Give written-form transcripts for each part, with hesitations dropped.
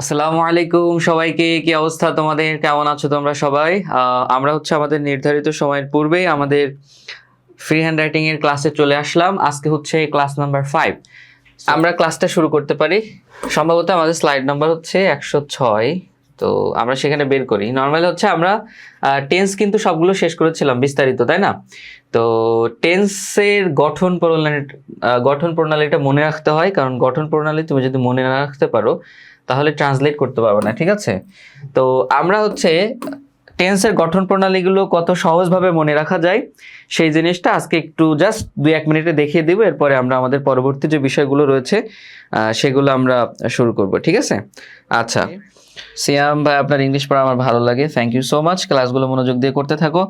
আসসালামু আলাইকুম সবাইকে। কি অবস্থা তোমাদের? কেমন আছো তোমরা সবাই? আমরা আমাদের নির্ধারিত সময়ের পূর্বেই আমাদের ফ্রি হ্যান্ড রাইটিং এর ক্লাসে চলে আসলাম। আজকে ক্লাস নাম্বার 5। আমরা ক্লাসটা শুরু করতে পারি। সম্ভবত আমাদের স্লাইড নাম্বার 106। তো আমরা সেখানে বের করি। নর্মালি আমরা টেন্স কিন্তু সবগুলো শেষ করেছিলাম বিস্তারিত, তাই না? তো টেন্সের গঠন প্রণালীটা মনে রাখতে হয়, কারণ গঠন প্রণালী তুমি যদি মনে না রাখতে পারো তাহলে ট্রান্সলেট করতে পারবো না, ঠিক আছে? তো আমরা টেন্সের গঠন প্রণালীগুলো কত সহজভাবে মনে রাখা যায় সেই জিনিসটা আজকে একটু জাস্ট 2-1 মিনিটে দেখিয়ে দিব। এরপরে আমরা আমাদের পরবর্তী যে বিষয়গুলো রয়েছে সেগুলো আমরা শুরু করব, ঠিক আছে? আচ্ছা, সিয়াম ভাই, আপনার ইংলিশ পড়া আমার ভালো লাগে, থ্যাংক ইউ সো মাচ। ক্লাসগুলো মনোযোগ দিয়ে করতে থাকো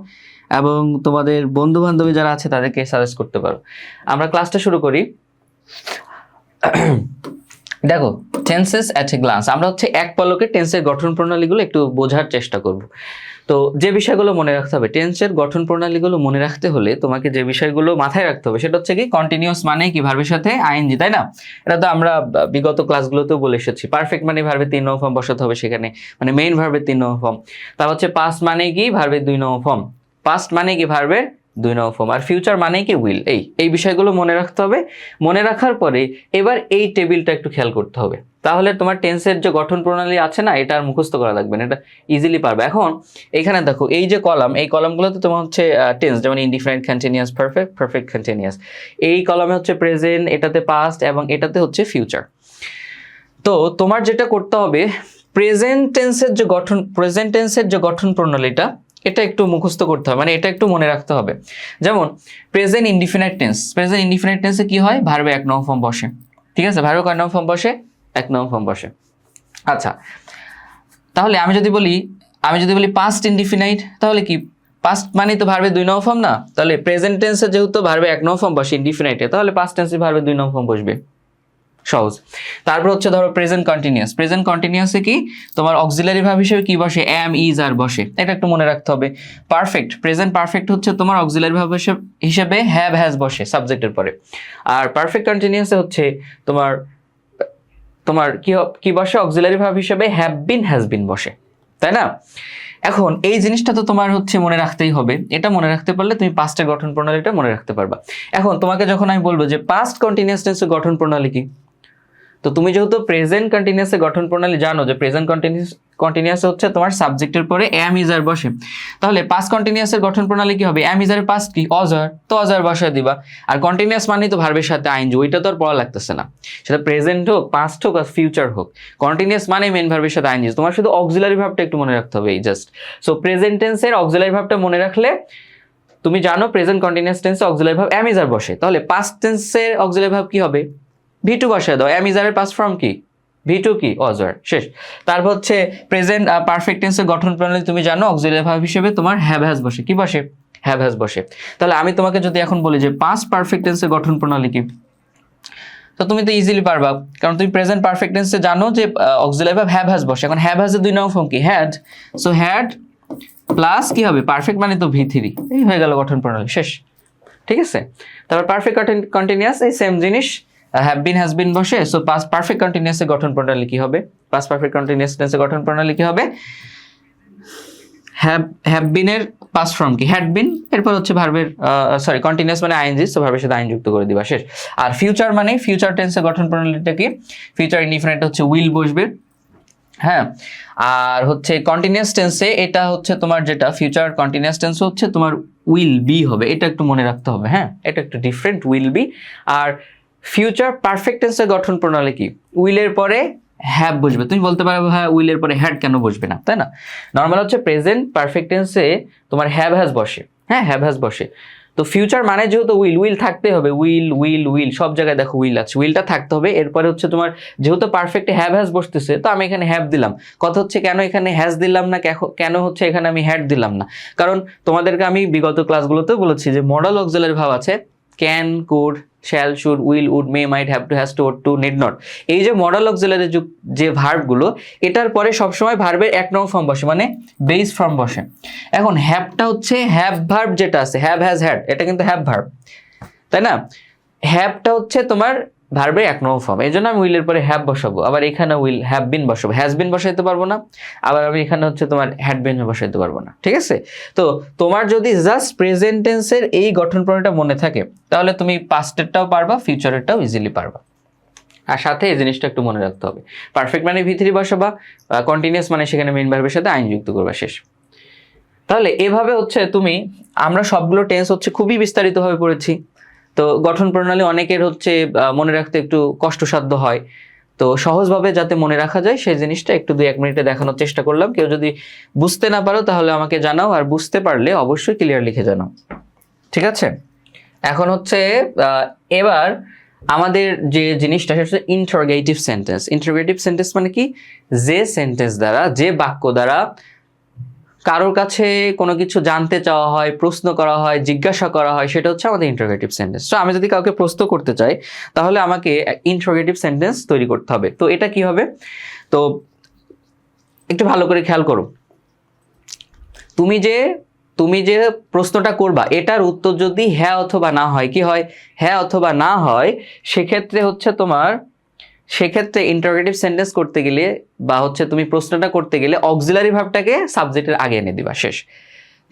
এবং তোমাদের বন্ধু বান্ধবী যারা আছে তাদেরকে সাজেস্ট করতে পারো। আমরা ক্লাসটা শুরু করি। দেখো, টেন্সেস অ্যাট এ গ্লান্স, আমরা এক পলকে টেন্সের গঠন প্রণালীগুলো একটু বোঝার চেষ্টা করব। তো যে বিষয়গুলো মনে রাখতে হবে, টেন্সের গঠন প্রণালীগুলো মনে রাখতে হলে তোমাকে যে বিষয়গুলো মাথায় রাখতে হবে সেটা কি কন্টিনিউয়াস মানে কি ভার্বের সাথে আইএনজি, তাই না? এটা তো আমরা বিগত ক্লাসগুলোতেও বলে এসেছি। পারফেক্ট মানে ভার্বের 3 নম্বর ফর্ম বসাতে হবে সেখানে, মানে মেইন ভার্বের 3 নম্বর ফর্ম। তারপর পাস্ট মানে কি ভার্বের 2 নম্বর ফর্ম, পাস্ট মানে কি ভার্বের 2 নম্বর ফর্ম, আর ফিউচার মানে কি উইল। এই বিষয়গুলো মনে রাখতে হবে। মনে রাখার পরে এবার এই টেবিলটা একটু খেয়াল করতে হবে, তাহলে তোমার টেন্সের যে গঠন প্রণালী আছে না, এটা আর মুখস্থ করা লাগবে না, এটা ইজিলি পারবে। এখন এখানে দেখো, এই যে কলাম, এই কলামগুলোতে তোমার টেন্স, যেমন indifferent, continuous, perfect, perfect continuous. এই কলামে প্রেজেন্ট, এটাতে পাস্ট এবং এটাতে ফিউচার। তো তোমার যেটা করতে হবে, প্রেজেন্ট টেন্সের যে গঠন প্রণালীটা, এটা একটু মুখস্থ করতে হবে, মানে এটা একটু মনে রাখতে হবে। যেমন প্রেজেন্ট ইনডিফিনাইট টেন্সে কি হয়? ভার্বে 1 নম্বর ফর্ম বসে, ঠিক আছে? ভার্বে কয় নম্বর ফর্ম বসে? 1 নম্বর ফর্ম বসে। আচ্ছা, তাহলে আমি যদি বলি পাস্ট ইনডিফিনাইট, তাহলে কি? পাস্ট মানে তো ভার্বে 2 নম্বর ফর্ম না? তাহলে প্রেজেন্ট টেন্সে যেহেতু ভার্বে 1 নম্বর ফর্ম বসে ইনডিফিনাইটে, তাহলে পাস্ট টেন্সে ভার্বে 2 নম্বর ফর্ম বসবে, সহজ। তারপর ধরো প্রেজেন্ট কন্টিনিউয়াসে কি তোমার অক্সিলারি ভার্ব হিসেবে কি বসে? এম, ইজ, আর বসে, এটা একটু মনে রাখতে হবে। প্রেজেন্ট পারফেক্ট তোমার অক্সিলারি ভার্ব হিসেবে হ্যাভ, হ্যাজ বসে সাবজেক্টের পরে। আর পারফেক্ট কন্টিনিউয়াসে তোমার কি বসে? অক্সিলারি ভার্ব হিসেবে হ্যাভ বিন, হ্যাজ বিন বসে, তাই না? এখন এই জিনিসটা তো তোমার মনে রাখতেই হবে। এটা মনে রাখতে পারলে তুমি পাস্টের গঠন প্রণালীটা মনে রাখতে পারবা। এখন তোমাকে যখন আমি বলবো যে পাস্ট কন্টিনিউয়াস টেন্সের গঠন প্রণালী কি, তো তুমি যেহেতু প্রেজেন্ট কন্টিনিউয়াসের গঠন প্রণালী জানো যে প্রেজেন্ট কন্টিনিউয়াস তোমার সাবজেক্টের পরে এম, ইজ, আর বসে, তাহলে পাস্ট কন্টিনিউয়াসের গঠন প্রণালী কি হবে? এম, ইজ, আর পাস্ট কি? অজার, তো অজার বসায় দিবা। আর কন্টিনিউয়াস মানে তো ভার্বের সাথে আইএনজি, ওইটা তো আর পড়া লাগতেছে না, সেটা প্রেজেন্ট হোক, পাস্ট হোক, আর ফিউচার হোক। কন্টিনিউয়াস মানে মেইন ভার্বের সাথে আইএনজি, তোমার শুধু অক্সিলারি ভার্বটা একটু মনে রাখতে হবে, এই জাস্ট। সো প্রেজেন্ট টেন্সের অক্সিলারি ভার্বটা মনে রাখলে তুমি জানো প্রেজেন্ট কন্টিনিউয়াস টেন্সে auxiliary verb am, is, are বসে, তাহলে পাস্ট টেন্সের অক্সিলারি ভার্ব কি হবে? V2 বসায় দাও। এম, ইজ, আর এর পাস্ট ফর্ম কি? V2 কি? অজার, শেষ। তারপর প্রেজেন্ট পারফেক্ট টেন্সের গঠন প্রণালী তুমি জানো অক্সিলারি ভার্ব হিসেবে তোমার হ্যাভ, হ্যাজ বসে। কি বসে? হ্যাভ, হ্যাজ বসে। তাহলে আমি তোমাকে যদি এখন বলি যে পাস্ট পারফেক্ট টেন্সের গঠন প্রণালী কি, তো তুমি তো ইজিলি পারবা, কারণ তুমি প্রেজেন্ট পারফেক্ট টেন্সে জানো যে অক্সিলারি ভার্ব হ্যাভ, হ্যাজ বসে। এখন হ্যাভ, হ্যাজের 2 নম্বর ফর্ম কি? হ্যাড। সো হ্যাড প্লাস কি হবে? পারফেক্ট মানে তো V3, এই হয়ে গেল গঠন প্রণালী, শেষ, ঠিক আছে? তারপর পারফেক্ট কন্টিনিউয়াস, এই সেম জিনিস, হ্যাভ বিন, হ্যাজ বিন বসে। সো পাস্ট পারফেক্ট কন্টিনিউয়াসের গঠন প্রণালী কি হবে? পাস্ট পারফেক্ট কন্টিনিউয়াস টেন্সের গঠন প্রণালী কি হবে? হ্যাভ বিনের পাস্ট ফর্ম কি? Had been. এরপর ভার্বের কন্টিনিউয়াস মানে আইএনজি, সো ভার্বের সাথে আইন যুক্ত করে দিবা, শেষ। আর ফিউচার মানে ফিউচার টেন্সের গঠন প্রণালীটা কি? ফিউচার ইনডিফিনিট উইল বসবে, হ্যাঁ। আর কন্টিনিউয়াস টেন্সে এটা তোমার যেটা ফিউচার কন্টিনিউয়াস টেন্স তোমার উইল বি হবে, এটা একটু মনে রাখতে হবে, হ্যাঁ। এটা একটু ডিফারেন্ট, উইল বি। আর ফিউচার পারফেক্ট টেন্সের গঠন প্রণালী কি? উইলের পরে হ্যাভ বসবে। তুমি বলতে পারো হ্যাঁ, উইলের পরে হ্যাড কেন বসবে না, তাই না? নর্মাল প্রেজেন্ট পারফেক্ট টেন্সে তোমার হ্যাভ, হ্যাজ বসে, হ্যাঁ, হ্যাভ, হ্যাজ বসে। তো ফিউচার মানে যেহেতু উইল থাকতে হবে, উইল সব জায়গায় দেখো উইল আছে, উইলটা থাকতে হবে। এরপরে তোমার যেহেতু পারফেক্টে হ্যাভ, হ্যাজ বসতেছে, তো আমি এখানে হ্যাভ দিলাম। কথা কেন এখানে হ্যাজ দিলাম না, কেন এখানে আমি হ্যাড দিলাম না? কারণ তোমাদেরকে আমি বিগত ক্লাসগুলোতেও বলেছি যে মডাল অক্সিলারি ভার্ব আছে can, could, shall, should, will, would, may, might, have to, has to, ought to, need not. এই যে মডাল অক্সিলারি যে ভার্বগুলো, এটার পরে সবসময় ভার্বের 1 নম্বর ফর্ম বসে, মানে বেস ফর্ম বসে। এখন হ্যাভটা হ্যাভ ভার্ব যেটা আছে, হ্যাভ, হ্যাজ, হ্যাড, এটা কিন্তু হ্যাভ ভার্ব, তাই না? হ্যাভটা তোমার ভার্বের 1 নম্বর ফর্ম। এই জন্য আমি উইলের পরে হ্যাভ বসাবো, আবার এখানে উইল হ্যাভ বিন বসাবো, হ্যাজ বিন বসাইতে পারবো না, আবার আমি এখানে হচ্ছে তোমার হ্যাড বিন বসাইতে পারবো না। ঠিক আছে, তো তোমার যদি জাস্ট প্রেজেন্ট টেন্সের এই গঠন প্রণালীটা মনে থাকে তাহলে তুমি পাস্টেরটাও পারবা, ফিউচারেরটাও ইজিলি পারবা। আর সাথে এই জিনিসটা একটু মনে রাখতে হবে, পারফেক্ট মানে V3 বসাবা, কন্টিনিউয়াস মানে সেখানে মেইন ভার্বের সাথে আইন যুক্ত করবা, শেষ। তাহলে এভাবে হচ্ছে তুমি, আমরা সবগুলো টেন্স হচ্ছে খুবই বিস্তারিতভাবে পড়েছি। তো গঠন প্রণালী অনেকের হচ্ছে মনে রাখতে একটু কষ্টসাধ্য হয়, তো সহজভাবে যাতে মনে রাখা যায় সেই জিনিসটা একটু 2-1 মিনিটে দেখানোর চেষ্টা করলাম। কেউ যদি বুঝতে না পারো তাহলে আমাকে জানাও, আর বুঝতে পারলে অবশ্যই ক্লিয়ার লিখে জানাও। ঠিক আছে, এখন হচ্ছে এবার আমাদের যে জিনিসটা সেটা হচ্ছে ইন্টারোগেটিভ সেন্টেন্স। ইন্টারোগেটিভ সেন্টেন্স মানে কি, যে সেন্টেন্স দ্বারা, যে বাক্য দ্বারা কারোর কাছে কোনো কিছু জানতে চাওয়া হয়, প্রশ্ন করা হয়, জিজ্ঞাসা করা হয়, সেটা হচ্ছে আমাদের ইন্টারোগেটিভ সেন্টেন্স। তো আমি যদি কাউকে প্রশ্ন করতে চাই তাহলে আমাকে ইন্টারোগেটিভ সেন্টেন্স তৈরি করতে হবে। তো এটা কি হবে, তো একটু ভালো করে খেয়াল করো। তুমি যে প্রশ্নটা করবা এটার উত্তর যদি হ্যাঁ অথবা না হয়, কি হয়, হ্যাঁ অথবা না হয়, সেক্ষেত্রে হচ্ছে তোমার, সেক্ষেত্রে ইন্টারোগেটিভ সেন্টেন্স করতে গেলে বা হচ্ছে তুমি প্রশ্নটা করতে গেলে অক্সিলারি ভার্বটাকে সাবজেক্টের আগে এনে দিবা, শেষ।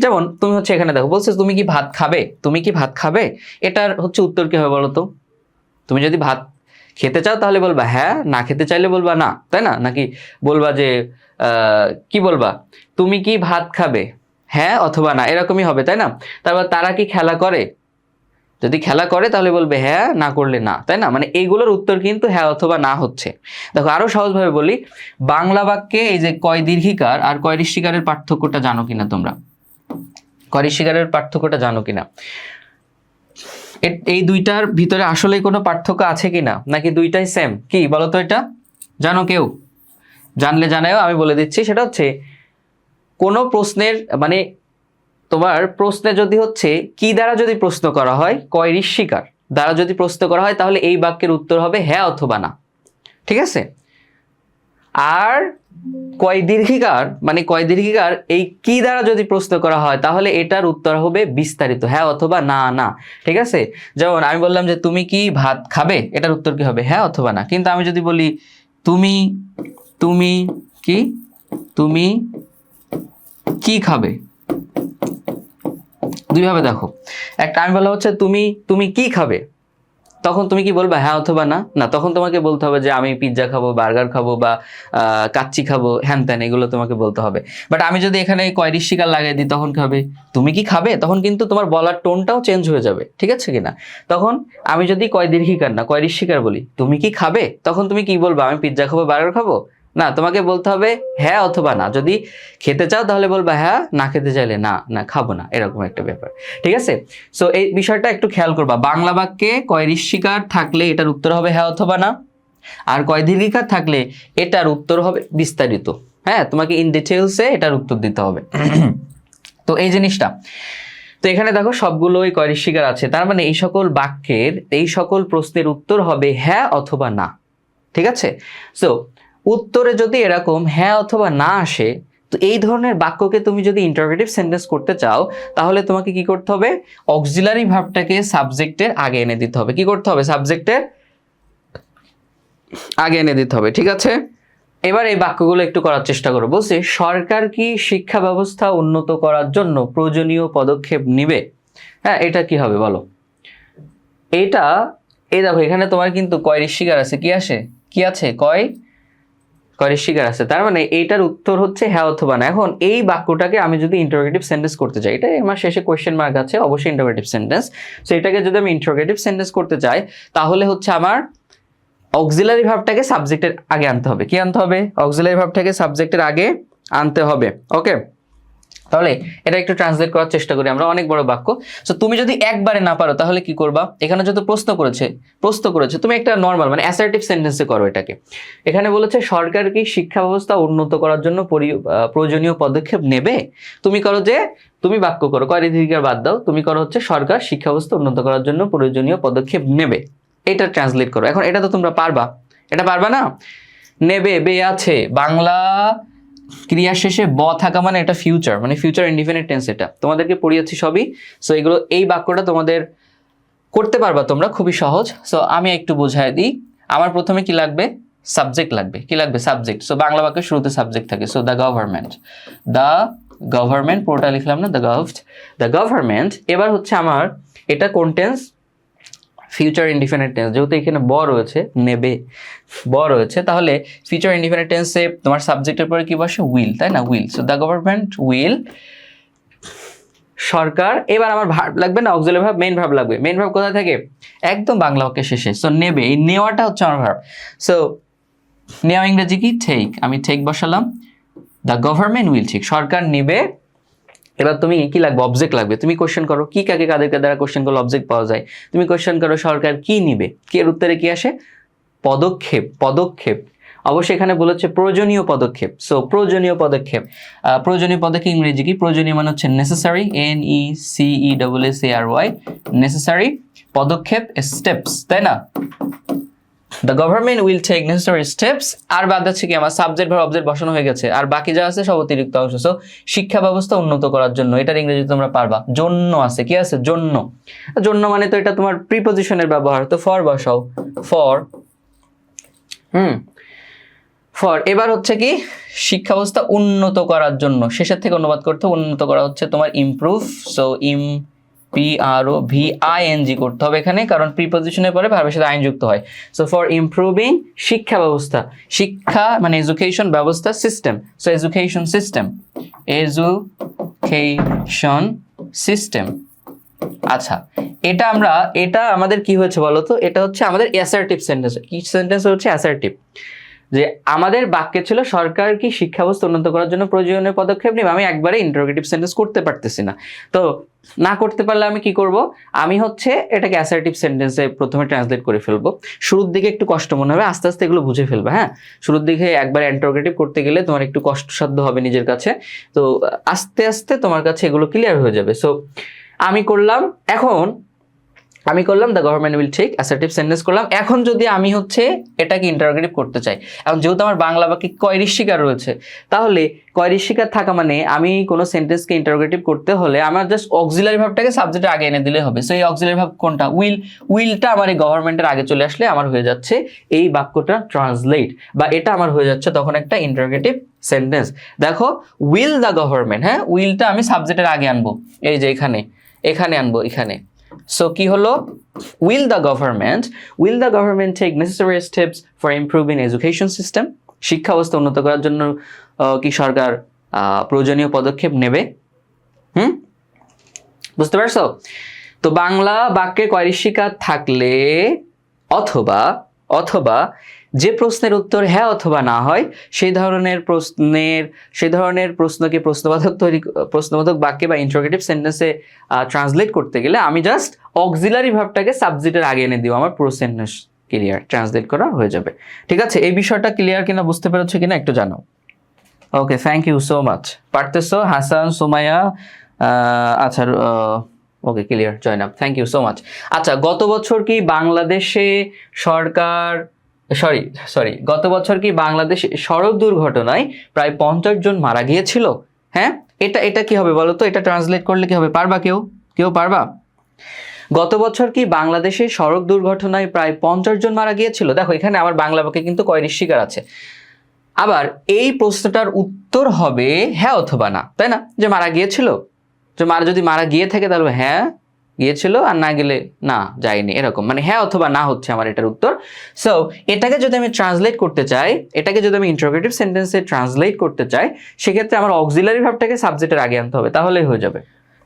যেমন তুমি হচ্ছে এখানে দেখো বলছে তুমি কি ভাত খাবে, তুমি কি ভাত খাবে, এটার হচ্ছে উত্তর কি হবে বলো তো? তুমি যদি ভাত খেতে চাও তাহলে বলবা হ্যাঁ, না খেতে চাইলে বলবা না, তাই না? নাকি বলবা যে কি বলবা, তুমি কি ভাত খাবে, হ্যাঁ অথবা না, এরকমই হবে, তাই না? তারপর তারা কি খেলা করে, যদি খেলা করে তাহলে বলবে হ্যাঁ, না করলে না, তাই না? মানে এইগুলোর উত্তর কিন্তু হ্যাঁ অথবা না হচ্ছে। দেখো আরো সহজভাবে বলি, বাংলা বাক্যে এই যে কয় দীর্ঘিকার আর কয় ঋষ্টিকারের পার্থক্যটা জানো কিনা তোমরা? কয় ঋষ্টিকারের পার্থক্যটা জানো কিনা? এই দুইটার ভিতরে আসলে কোনো পার্থক্য আছে কিনা, নাকি দুইটাই সেম? কি বলো তো, এটা জানো কেউ? জানলে জানাও, আমি বলে দিচ্ছি। সেটা হচ্ছে কোনো প্রশ্নের মানে তোমার প্রশ্নে যদি হচ্ছে কি দ্বারা যদি প্রশ্ন করা হয়, কয় ঋষ্টিকার দ্বারা যদি প্রশ্ন করা হয় তাহলে এই বাক্যের উত্তর হবে হ্যাঁ অথবা না। ঠিক আছে, আর কয় দীর্ঘিকার মানে কয় দীর্ঘিকার এই কি দ্বারা যদি প্রশ্ন করা হয় তাহলে এটার উত্তর হবে বিস্তারিত, হ্যাঁ অথবা না না। ঠিক আছে, যেমন আমি বললাম যে তুমি কি ভাত খাবে, এটার উত্তর কি হবে, হ্যাঁ অথবা না। কিন্তু আমি যদি বলি তুমি তুমি কি তুমি কি খাবে, দুইভাবে দেখো। একটা আমি বলা হচ্ছে তুমি কি খাবে, তখন তুমি কি বলবা, হ্যাঁ অথবা না? না, তখন তোমাকে বলতে হবে যে আমি পিৎজা খাবো, বার্গার খাবো, বা কাচ্চি খাবো, হ্যান ত্যান, এগুলো তোমাকে বলতে হবে। বাট আমি যদি এখানে কয় ঋষ্টিকার লাগিয়ে দিই তখন কি হবে, তুমি কি খাবে, তখন কিন্তু তোমার বলার টোনটাও চেঞ্জ হয়ে যাবে। ঠিক আছে কিনা? তখন আমি যদি কয় দীর্ঘিকার না কয় ঋষ্টিকার বলি, তুমি কি খাবে, তখন তুমি কি বলবা, আমি পিৎজা খাবো, বার্গার খাবো? না, তোমাকে বলতে হবে হ্যাঁ অথবা না। যদি খেতে চাও তাহলে বলবা হ্যাঁ, না খেতে চাইলে না, না খাবো না, এরকম একটা ব্যাপার। ঠিক আছে, সো এই বিষয়টা একটু খেয়াল করবা। বাংলা বাক্যে কয় ঋষ্টিকার থাকলে এটার উত্তর হবে হ্যাঁ অথবা না, আর কয় দীর্ঘিকার থাকলে এটার উত্তর হবে বিস্তারিত। হ্যাঁ, তোমাকে ইন ডিটেলসে এটার উত্তর দিতে হবে। তো এই জিনিসটা, তো এখানে দেখো সবগুলোই কয় ঋষ্টিকার আছে, তার মানে এই সকল বাক্যের এই সকল প্রশ্নের উত্তর হবে হ্যাঁ অথবা না। ঠিক আছে, সো উত্তরে যদি এরকম হ্যাঁ অথবা না আসে, তো এই ধরনের বাক্যকে তুমি যদি ইন্টারোগেটিভ সেন্টেন্স করতে চাও তাহলে তোমাকে কি করতে হবে, অক্সিলারি ভার্বটাকে সাবজেক্টের আগে এনে দিতে হবে। কি করতে হবে, সাবজেক্টের আগে এনে দিতে হবে। ঠিক আছে, এবার এই বাক্যগুলো একটু করার চেষ্টা করো। বলছে সরকার কি শিক্ষা ব্যবস্থা উন্নত করার জন্য প্রয়োজনীয় পদক্ষেপ নিবে। হ্যাঁ, এটা কি হবে বলো? এটা এই দেখো এখানে তোমার কিন্তু কয় ঋষ্টিকার আছে, কি আছে কয় ঋষ্টিকার আছে, তার মানে এইটার উত্তর হচ্ছে হ্যাঁ অথবা না। এখন এই বাক্যটাকে আমি যদি ইন্টারোগেটিভ সেন্টেন্স করতে চাই, এটা আমার শেষে কোয়েশ্চেন মার্ক আছে, অবশ্যই ইন্টারোগেটিভ সেন্টেন্স। সো এটাকে যদি আমি ইন্টারোগেটিভ সেন্টেন্স করতে চাই তাহলে হচ্ছে আমার অক্সিলারি ভার্বটাকে সাবজেক্টের আগে আনতে হবে। কি আনতে হবে, অক্সিলারি ভার্বটাকে সাবজেক্টের আগে আনতে হবে। ওকে, তাহলে এটা একটু ট্রান্সলেট করার চেষ্টা করি আমরা, অনেক বড় বাক্য। সো তুমি যদি একবারে না পারো তাহলে কি করবা, এখানে যত প্রশ্ন করেছে তুমি একটা নর্মাল মানে অ্যাসার্টিভ সেন্টেন্সে করো এটাকে। এখানে বলেছে সরকার কি শিক্ষা ব্যবস্থা উন্নত করার জন্য প্রয়োজনীয় পদক্ষেপ নেবে। তুমি করো যে তুমি বাক্য করো, কয় দীর্ঘিকার বাদ দাও, তুমি করো হচ্ছে সরকার শিক্ষা ব্যবস্থা উন্নত করার জন্য প্রয়োজনীয় পদক্ষেপ নেবে, এটা ট্রান্সলেট করো। এখন এটা তো তোমরা পারবা, এটা পারবা না? নেবে বে আছে, বাংলা ক্রিয়া শেষে ব থাকা মানে এটা ফিউচার, মানে ফিউচার ইনডিফিনিট টেন্স, এটা তোমাদেরকে পড়িয়েছি সবই। সো এগুলো, এই বাক্যটা তোমাদের করতে পারবা তোমরা, খুবই সহজ। সো আমি একটু বোঝাই দিই। আমার প্রথমে কি লাগবে, সাবজেক্ট লাগবে। কি লাগবে, সাবজেক্ট। সো বাংলা বাক্যের শুরুতে সাবজেক্ট থাকে। সো দ্য গভর্নমেন্ট পুরোটা লিখলাম না, দ্য গভর্নমেন্ট। এবার হচ্ছে আমার এটা কোন টেন্স, ফিউচার ইনডিফিনিট টেন্স। যেহেতু এখানে ব রয়েছে, নেবে ব রয়েছে, তাহলে ফিউচার ইনডিফিনিট টেন্সে তোমার সাবজেক্টের পরে কি বসে, উইল, তাই না, will. So the government will, সরকার। এবার আমার ভার্ব লাগবে না, অক্সিলারি ভার্ব, মেইন ভার্ব লাগবে। মেইন ভার্ব কোথায় থাকে, একদম বাংলা বাক্যের শেষে। সো নেবে, এই নেওয়াটা হচ্ছে আমার ভার্ব। সো নেওয়া ইংরেজি কি, টেক। আমি টেক বসালাম। দ্য গভর্নমেন্ট উইল, ঠিক, সরকার নেবে। এবার তুমি কি লাগবে, অবজেক্ট লাগবে। তুমি কোশ্চেন করো কি কাকে কাদেরকে দ্বারা কোশ্চেন করলে অবজেক্ট পাওয়া যায়। তুমি কোশ্চেন করো সরকার কি নিবে, কি এর উত্তরে কি আসে, পদক্ষেপ। পদক্ষেপ অবশ্যই এখানে বলেছে প্রয়োজনীয় পদক্ষেপ। সো প্রয়োজনীয় পদক্ষেপ, প্রয়োজনীয় পদক্ষেপ ইংরেজি কি, প্রয়োজনীয় মানে হচ্ছে নেসেসারি, NECESSARY, নেসেসারি। পদক্ষেপ স্টেপস, তাই না। The government will take necessary steps. আর বাদ আছে কি, আমার সাবজেক্ট ভার্ব অবজেক্ট বসানো হয়ে গেছে, আর বাকি যা আছে সব অতিরিক্ত অংশ। সো শিক্ষা ব্যবস্থা উন্নত করার জন্য, এটার ইংরেজি তোমরা পারবা, জন্য আছে। কি আছে, জন্য। জন্য মানে তো এটা তোমার প্রিপজিশনের ব্যবহার, তো ফর বসাও, ফর। ফর। এবার হচ্ছে কি, শিক্ষা ব্যবস্থা উন্নত করার জন্য, শেষের থেকে অনুবাদ করতে, উন্নত করা হচ্ছে তোমার ইমপ্রুভ। সো PROVING করতে হবে এখানে, কারণ প্রিপজিশনের পরে ভার্বের সাথে আইন যুক্ত হয়। সো ফর ইমপ্রুভিং শিক্ষা ব্যবস্থা, শিক্ষা মানে এডুকেশন ব্যবস্থা, সিস্টেম। So education system. আচ্ছা, এটা আমাদের কি হয়েছে বলো তো, এটা হচ্ছে আমাদের অ্যাসার্টিভ সেন্টেন্স। কি সেন্টেন্স হচ্ছে, অ্যাসার্টিভ। যে আমাদের বাক্যে ছিল সরকার কি শিক্ষা ব্যবস্থা উন্নত করার জন্য প্রয়োজনীয় পদক্ষেপ নেবে। আমি একবারে ইন্টারোগেটিভ সেন্টেন্স করতে পারতেছি না, তো না করতে পারলে আমি কি করব, আমি হচ্ছে এটাকে অ্যাসার্টিভ সেন্টেন্সে প্রথমে ট্রান্সলেট করে ফেলবো। শুরুর দিকে একটু কষ্ট মনে হবে, আস্তে আস্তে এগুলো বুঝে ফেলবে। হ্যাঁ, শুরুর দিকে একবার ইন্টারোগেটিভ করতে গেলে তোমার একটু কষ্টসাধ্য হবে নিজের কাছে, তো আস্তে আস্তে তোমার কাছে এগুলো ক্লিয়ার হয়ে যাবে। সো আমি করলাম the government will take, assertive sentence করলাম। এখন যদি আমি হচ্ছে এটাকে ইন্টারোগেটিভ করতে চাই, এখন যেহেতু আমার বাংলা বাক্যে কয়রিশ শিকার রয়েছে, তাহলে কয়রিশ শিকার থাকা মানে আমি কোনো সেন্টেন্সকে ইন্টারোগেটিভ করতে হলে আমার জাস্ট অক্সিলারি ভার্বটাকে সাবজেক্টের আগে এনে দিলে হবে। সো এই অক্সিলারি ভার্ব কোনটা, উইলটা আমার এই গভর্নমেন্টের আগে চলে আসলে আমার হয়ে যাচ্ছে এই বাক্যটা ট্রান্সলেট, বা এটা আমার হয়ে যাচ্ছে তখন একটা ইন্টারোগেটিভ সেন্টেন্স। দেখো, উইল দ্য গভর্নমেন্ট, হ্যাঁ, উইলটা আমি সাবজেক্টের আগে আনবো, এই যে এখানে আনবো, এখানে। সো কি হলো, will the government take necessary steps for improving education system? শিক্ষা ব্যবস্থা উন্নত করার জন্য কি সরকার প্রয়োজনীয় পদক্ষেপ নেবে। বুঝতে পারছো? তো বাংলা বাক্যে কয়রিশ শিকার থাকলে অথবা যে প্রশ্নের উত্তর হ্যাঁ অথবা না হয়, সেই ধরনের প্রশ্নকে প্রশ্নবোধক বাক্যে বা ইন্টারোগেটিভ সেন্টেন্সে ট্রান্সলেট করতে গেলে আমি জাস্ট অক্সিলারি ভার্বটাকে সাবজেক্টের আগে এনে দিব, আমার পুরো সেন্টেন্স ক্লিয়ার, ট্রান্সলেট করা হয়ে যাবে। ঠিক আছে, এই বিষয়টা ক্লিয়ার কিনা, বুঝতে পেরেছো কিনা একটু জানাও। Okay, thank you so much. পারতেছো হাসান, সুমাইয়া, আচ্ছা, okay, clear, join up, thank you so much. আচ্ছা, গত বছর কি বাংলাদেশে সড়ক দুর্ঘটনায় প্রায় 50 জন মারা গিয়েছিল। হ্যাঁ, এটা কি হবে বলো তো, এটা ট্রান্সলেট করলে কি হবে, পারবা কেউ পারবা? গত বছর কি বাংলাদেশে সড়ক দুর্ঘটনায় প্রায় 50 জন মারা গিয়েছিল। দেখো, এখানে আমার বাংলা বাক্যে কিন্তু কয়রিশ শিকার আছে। আবার এই প্রশ্নটার উত্তর হবে হ্যাঁ অথবা না, তাই না, যে মারা গিয়েছিল, যদি মারা গিয়ে থাকে তাহলে হ্যাঁ গিয়েছিল, আর না গেলে না যায়নি, এরকম, মানে হ্যাঁ অথবা না হচ্ছে আমার এটার উত্তর। সো এটাকে যদি আমি ট্রান্সলেট করতে চাই, এটাকে যদি আমি ইন্টারোগেটিভ সেন্টেন্সে ট্রান্সলেট করতে চাই, সেক্ষেত্রে আমার অক্সিলারি ভার্বটাকে সাবজেক্টের আগে আনতে হবে, তাহলেই হয়ে যাবে।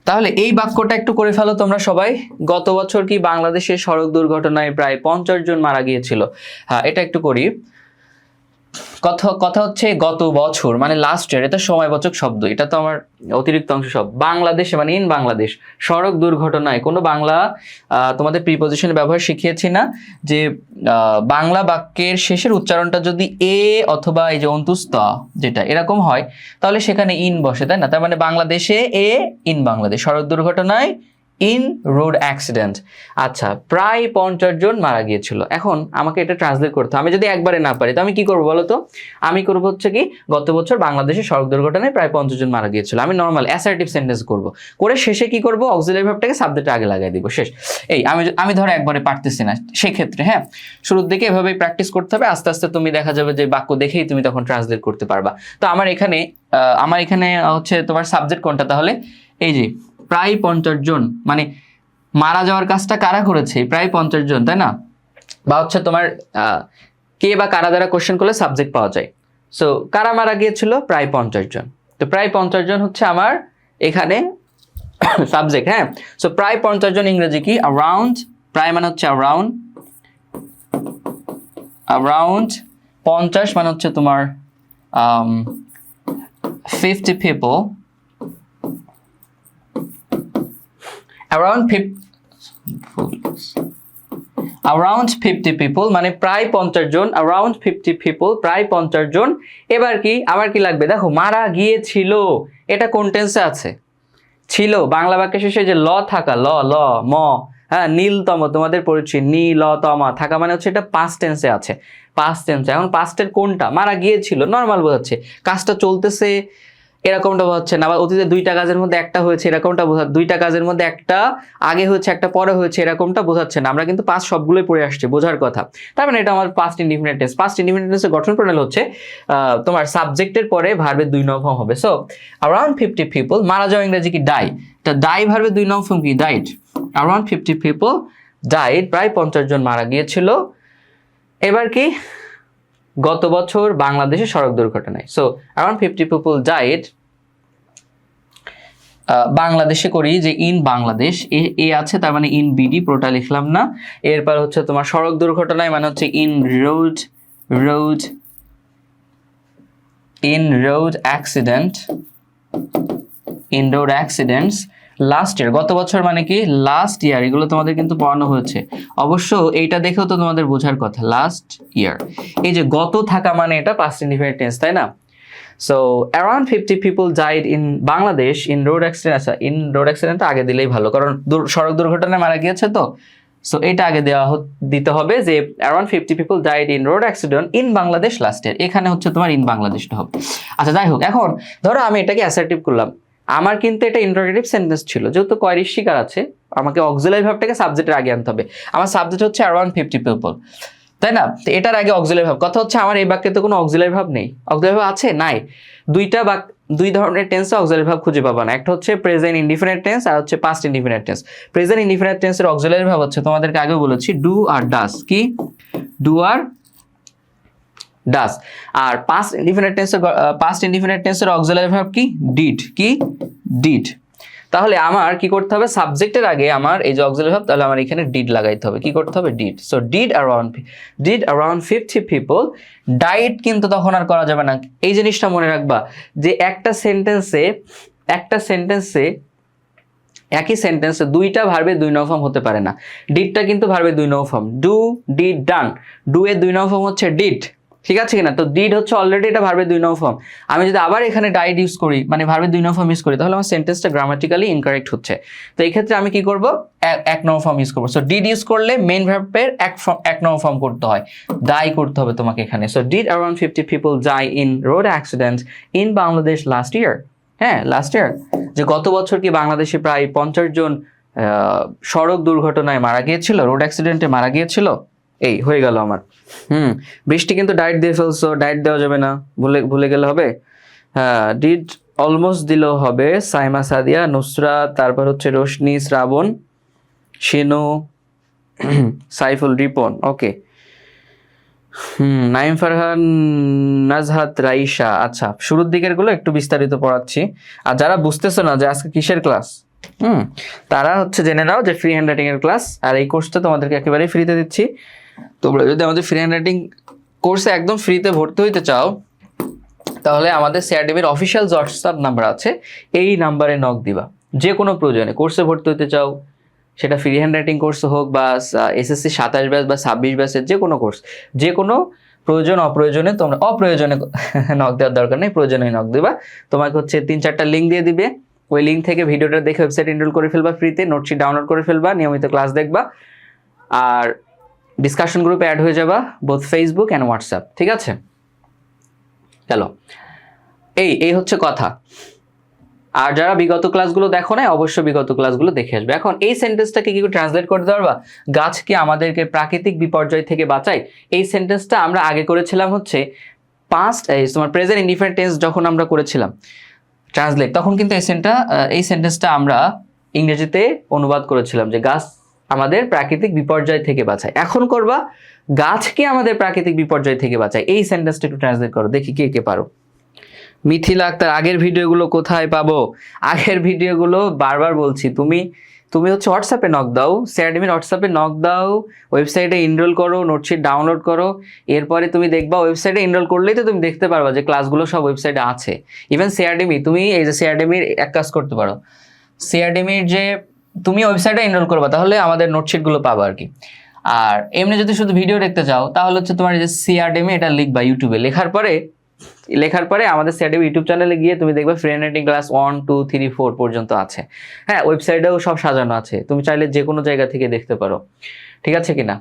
তাহলে এই বাক্যটা একটু করে ফেলো তোমরা সবাই। গত বছর কি বাংলাদেশের সড়ক দুর্ঘটনায় প্রায় 50 জন মারা গিয়েছিল। হ্যাঁ, এটা একটু করি। কথা হচ্ছে গত বছর মানে লাস্ট ইয়ার, এটা সময়বাচক শব্দ, এটা তো আমার অতিরিক্ত অংশ সব। বাংলাদেশে মানে ইন বাংলাদেশ, সড়ক দুর্ঘটনায়, কোনো বাংলা তোমাদের প্রিপজিশনের ব্যবহার শিখিয়েছি না, যে বাংলা বাক্যের শেষের উচ্চারণটা যদি এ অথবা এই যে অন্তুস্ত যেটা এরকম হয়, তাহলে সেখানে ইন বসে, তাই না। তার মানে বাংলাদেশে ইন বাংলাদেশ, সড়ক দুর্ঘটনায় ইন রোড অ্যাক্সিডেন্ট। আচ্ছা, প্রায় 50 জন মারা গিয়েছিল। এখন আমাকে এটা ট্রান্সলেট করতে হবে। আমি যদি একবারে না পারি তো আমি কি করবো বলো তো? আমি করবো হচ্ছে কি, গত বছর বাংলাদেশে সড়ক দুর্ঘটনায় প্রায় 50 জন মারা গিয়েছিল। আমি নর্মাল অ্যাসার্টিভ সেন্টেন্স করব, করে শেষে কি করব, অক্সিলারি ভার্বটাকে সাবজেক্টে আগে লাগাই দিব, শেষ। এই আমি ধরো একবারে পারতেছি না, সেক্ষেত্রে হ্যাঁ শুরুর দিকে এভাবেই প্র্যাকটিস করতে হবে, আস্তে আস্তে তুমি দেখা যাবে যে বাক্য দেখেই তুমি তখন ট্রান্সলেট করতে পারবা। তো আমার এখানে হচ্ছে তোমার সাবজেক্ট কোনটা তাহলে? এই যে প্রায় 50 জন, মানে মারা যাওয়ার কাজটা কারা করেছে? প্রায় 50 জন, তাই না? বা হচ্ছে তোমার কে বা কারা দ্বারা কোশ্চেন করলে সাবজেক্ট পাওয়া যায়। সো কারা মারা গিয়েছিল? প্রায় 50 জন। তো প্রায় 50 জন হচ্ছে আমার এখানে সাবজেক্ট। হ্যাঁ, সো প্রায় 50 জন ইংরেজি কি? অ্যারাউন্ড। প্রায় মানে হচ্ছে অ্যারাউন্ড, 50 মানে হচ্ছে তোমার 50 people, around 50 people মানে প্রায় 50 জন, around 50 people, প্রায় 50 জন। এবার কি, আবার কি লাগবে দেখো, মারা গিয়েছিল, এটা কোন টেন্সে আছে? ছিল। বাংলা বাক্যের শেষে যে ল থাকা, ল ম, হ্যাঁ, নীলতম, তোমাদের পরিচয় নীলতম থাকা মানে হচ্ছে এটা পাস্ট টেন্সে আছে, পাস্ট টেন্সে। এখন পাস্টের কোনটা? মারা গিয়েছিল নরমাল বোঝাচ্ছে, কাজটা চলতেছে এরকমটা বোঝাচ্ছে না, বা অতীতে দুইটা কাজের মধ্যে একটা হয়েছে এরকমটা বোঝাচ্ছে, দুইটা কাজের মধ্যে একটা আগে হয়েছে একটা পরে হয়েছে এরকমটা বোঝাচ্ছে না। আমরা কিন্তু পাস্ট সবগুলোই পড়ে আসছে, বোঝার কথা। তার মানে এটা আমার past indefinite tense. Past indefinite টেন্সের গঠন প্রণালী হচ্ছে তোমার সাবজেক্টের পরে ভার্বের 2 নং ফর্ম হবে। সো অ্যারাউন্ড 50 পিপল, মারা যাওয়া ইংরেজি কি? ডাই। তা ডাই ভার্বের 2 নং ফর্ম কি? ডাইড। অ্যারাউন্ড 50 পিপল ডাইড, প্রায় 50 জন মারা গিয়েছিল। এবার কি, গত বছর বাংলাদেশে সড়ক দুর্ঘটনায়। সো অ্যারাউন্ড 50 পিপল ডাইড, বাংলাদেশে করি যে ইন বাংলাদেশ, এ আছে তার মানে ইন বিডি, পুরোটা লিখলাম না। এরপর হচ্ছে তোমার সড়ক দুর্ঘটনায় মানে হচ্ছে in road accidents last year, গত বছর মানে কি? Last year. এগুলো তোমাদের কিন্তু পড়ানো হয়েছে অবশ্য, এইটা দেখেও তো তোমাদের বোঝার কথা, লাস্ট ইয়ার। এই যে গত থাকা মানে এটা পাস্ট ইনডিফিনিট টেন্স, তাই না? So around 50 people died in Bangladesh in road accident. আচ্ছা, in road accident আগে দিলেই ভালো, কারণ সড়ক দুর্ঘটনায় মারা গিয়েছে তো। সো এটা আগে দিতে হবে যে around 50 people died in road accident in Bangladesh last year। এখানে হচ্ছে তোমার ইন বাংলাদেশটা হবে। আচ্ছা যাই হোক, এখন ধরো আমি এটাকে অ্যাসার্টিভ করলাম, আমার কিন্তু এটা ইন্টারোগেটিভ সেন্টেন্স ছিল, যেহেতু কয়রির শিকার আছে আমাকে অক্সিলারি ভার্বটাকে সাবজেক্টের আগে আনতে হবে। আমার সাবজেক্ট হচ্ছে around 50 people, তাই না? তো এটার আগে অক্সিলারি ভার্ব। কথা হচ্ছে আমার এই বাক্যে তো কোনো অক্সিলারি ভার্ব নেই। অক্সিলারি ভার্ব আছে? নাই। দুই ধরনের টেন্সে অক্সিলারি ভার্ব খুঁজে পাবা না, একটা হচ্ছে প্রেজেন্ট ইনডিফিনিট টেন্স আর হচ্ছে past indefinite tense. Present indefinite টেন্সের অক্সিলারি ভার্ব হচ্ছে, তোমাদেরকে আগেও বলেছি, ডু আর ডাস। কি? ডু আর ডাস। আর পাস্ট ইনডিফিনিট টেন্সের অক্সিলারি ভার্ব কি? ডিড। কি? ডিড। তাহলে আমার কি করতে হবে? সাবজেক্টের আগে আমার এই যে অক্সিলারি ভার্ব, তাহলে আমার এখানে ডিড লাগাইতে হবে। কি করতে হবে? Did. So did around 50 people died, কিন্তু তখন আর করা যাবে না। এই জিনিসটা মনে রাখবা যে একটা সেন্টেন্সে একই সেন্টেন্সে দুইটা ভার্বের 2 নং ফর্ম হতে পারে না। ডিডটা কিন্তু ভার্বের 2 নং form, do, did, done. Do এর 2 নং ফর্ম হচ্ছে ডিড, ঠিক আছে কিনা? তো ডিড হচ্ছে অলরেডি এটা ভার্বের 2 নং ফর্ম। আমি যদি আবার এখানে ডাইড ইউজ করি, মানে ভার্বের 2 নং ফর্ম ইউজ করি, তাহলে আমার সেন্টেন্সটা গ্রামাটিক্যালি ইনকারেক্ট হচ্ছে। তো এই ক্ষেত্রে আমি কি করব? 1 নং ফর্ম ইউজ করব। সো ডিড ইউজ করলে মেইন ভার্বের 1 নং ফর্ম করতে হয়, ডাই করতে হবে তোমাকে এখানে। So did around 50 people die in road accident in Bangladesh last year. হ্যাঁ, লাস্ট ইয়ার, যে গত বছর কি বাংলাদেশে প্রায় 50 জন সড়ক দুর্ঘটনায় মারা গিয়েছিল, রোড অ্যাক্সিডেন্টে মারা গিয়েছিল। এই হয়ে গেল আমার। বৃষ্টি কিন্তু ডাইট দিয়ে ফেলছো, ডাইট দেওয়া যাবে না, ভুলে গেলে হবে। হ্যাঁ, ডিড অলমোস্ট দিলেও হবে। সাইমা, সাদিয়া, নুসরাত, তারপর হচ্ছে রোশনি, শ্রাবণ, শিনু, সাইফুল, রিপন। ওকে, নাইম, ফারহান, নাজহাত, রাইসা। আচ্ছা, শুরুর দিকের গুলো একটু বিস্তারিত পড়াচ্ছি, আর যারা বুঝতেছো না যে আজকে কিসের ক্লাস, তারা হচ্ছে জেনে নাও যে ফ্রি হ্যান্ডরাইটিং এর ক্লাস। আর এই কোর্সটা তোমাদেরকে একেবারেই ফ্রিতে দিচ্ছি। তোমরা যদি আমাদের ফ্রি হ্যান্ডরাইটিং কোর্সে একদম ফ্রিতে ভর্তি হইতে চাও, তাহলে আমাদের সিআরডিবির অফিসিয়াল হোয়াটসঅ্যাপ নাম্বার আছে, এই নাম্বারে নক দিবা। যে কোনো প্রয়োজনে কোর্সে ভর্তি হতে চাও, সেটা ফ্রি হ্যান্ডরাইটিং কোর্স হোক বা এসএসসি 27 ব্যাচ বা 26 ব্যাচের যে কোনো কোর্স, যে কোনো অপ্রয়োজনে নক দেওয়ার দরকার নেই, প্রয়োজনে নক দিবা। তোমাকে হচ্ছে 3-4টা লিঙ্ক দিয়ে দিবে, ওই লিঙ্ক থেকে ভিডিওটা দেখে ওয়েবসাইট এনরোল করে ফেলবা ফ্রিতে, নোটশিট ডাউনলোড করে ফেলবা, নিয়মিত ক্লাস দেখবা, আর ডিসকাশন গ্রুপে অ্যাড হয়ে যাবা বোথ ফেসবুক অ্যান্ড হোয়াটসঅ্যাপ। ঠিক আছে, চলো এই হচ্ছে কথা। আর যারা বিগত ক্লাসগুলো দেখো না, অবশ্যই বিগত ক্লাসগুলো দেখে আসবে। এখন এই সেন্টেন্সটাকে কি করে ট্রান্সলেট করতে পারবা? গাছ কি আমাদেরকে প্রাকৃতিক বিপর্যয় থেকে বাঁচায়? এই সেন্টেন্সটা আমরা আগে করেছিলাম হচ্ছে পাস্ট, তোমার প্রেজেন্ট ইনডিফারেন্ট টেন্স যখন আমরা করেছিলাম ট্রান্সলেট, তখন কিন্তু এই সেন্টেন্সটা আমরা ইংরেজিতে অনুবাদ করেছিলাম যে গাছ আমাদের প্রাকৃতিক বিপর্যয় থেকে বাঁচায়। এখন করবা গাছ কি আমাদের প্রাকৃতিক বিপর্যয় থেকে বাঁচায়, এই সেন্টেন্সটা একটু ট্রান্সলেট করো, দেখি কে কে পারো। মিথিলা আক্তার, আগের ভিডিওগুলো কোথায় পাবো? আগের ভিডিওগুলো বারবার বলছি, তুমি হচ্ছে হোয়াটসঅ্যাপে নক দাও, সিআরডিমির হোয়াটসঅ্যাপে নক দাও, ওয়েবসাইটে এনরোল করো, নোটশিট ডাউনলোড করো, এরপরে তুমি দেখবা ওয়েবসাইটে এনরোল করলেই তো তুমি দেখতে পারবা যে ক্লাসগুলো সব ওয়েবসাইটে আছে। ইভেন সিআরডিমি, তুমি এই যে সিআরডিমির এক কাজ করতে পারো, সিআরডিমির যে তুমি ওয়েবসাইটে এনরোল করবা, তাহলে আমাদের নোটশিটগুলো পাবা আর কি। আর এমনি যদি শুধু ভিডিও দেখতে চাও, তাহলে হচ্ছে তোমার এই যে সিআরডিমি এটা লিখবা ইউটিউবে, লেখার পরে আমাদের সিআরডিমি ইউটিউব চ্যানেলে গিয়ে তুমি দেখবে ফ্রি হ্যান্ডরাইটিং ক্লাস 1 2 3 4 পর্যন্ত আছে। হ্যাঁ, ওয়েবসাইটেও সব সাজানো আছে, তুমি চাইলে যে কোনো জায়গা থেকে দেখতে পারো। ঠিক আছে কিনা?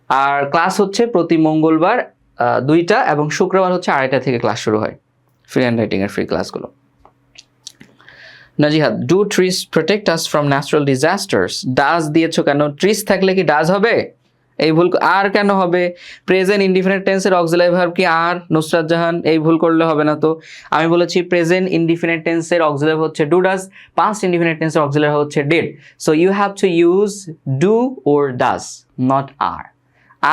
আর ক্লাস হচ্ছে প্রতি মঙ্গলবার 2টা এবং শুক্রবার হচ্ছে 2:30 থেকে ক্লাস শুরু হয় ফ্রি হ্যান্ডরাইটিং এর ফ্রি ক্লাসগুলো। Nazihat, do trees protect us from natural disasters? Does দিয়েছো কেন? ট্রিজ থাকলে কি ডাজ হবে? এই ভুল আর কেন হবে? প্রেজেন্ট ইনডিফিনিট টেন্সের অক্সিলারি ভার্ব কি আর? নুসরাত জাহান, এই ভুল করলে হবে না তো। আমি বলেছি প্রেজেন্ট ইনডিফিনিট টেন্সের অক্সিলারি হচ্ছে ডু ডাজ, পাস্ট ইনডিফিনিট টেন্সের অক্সিলারি হচ্ছে did. So you have to use do or does, not are.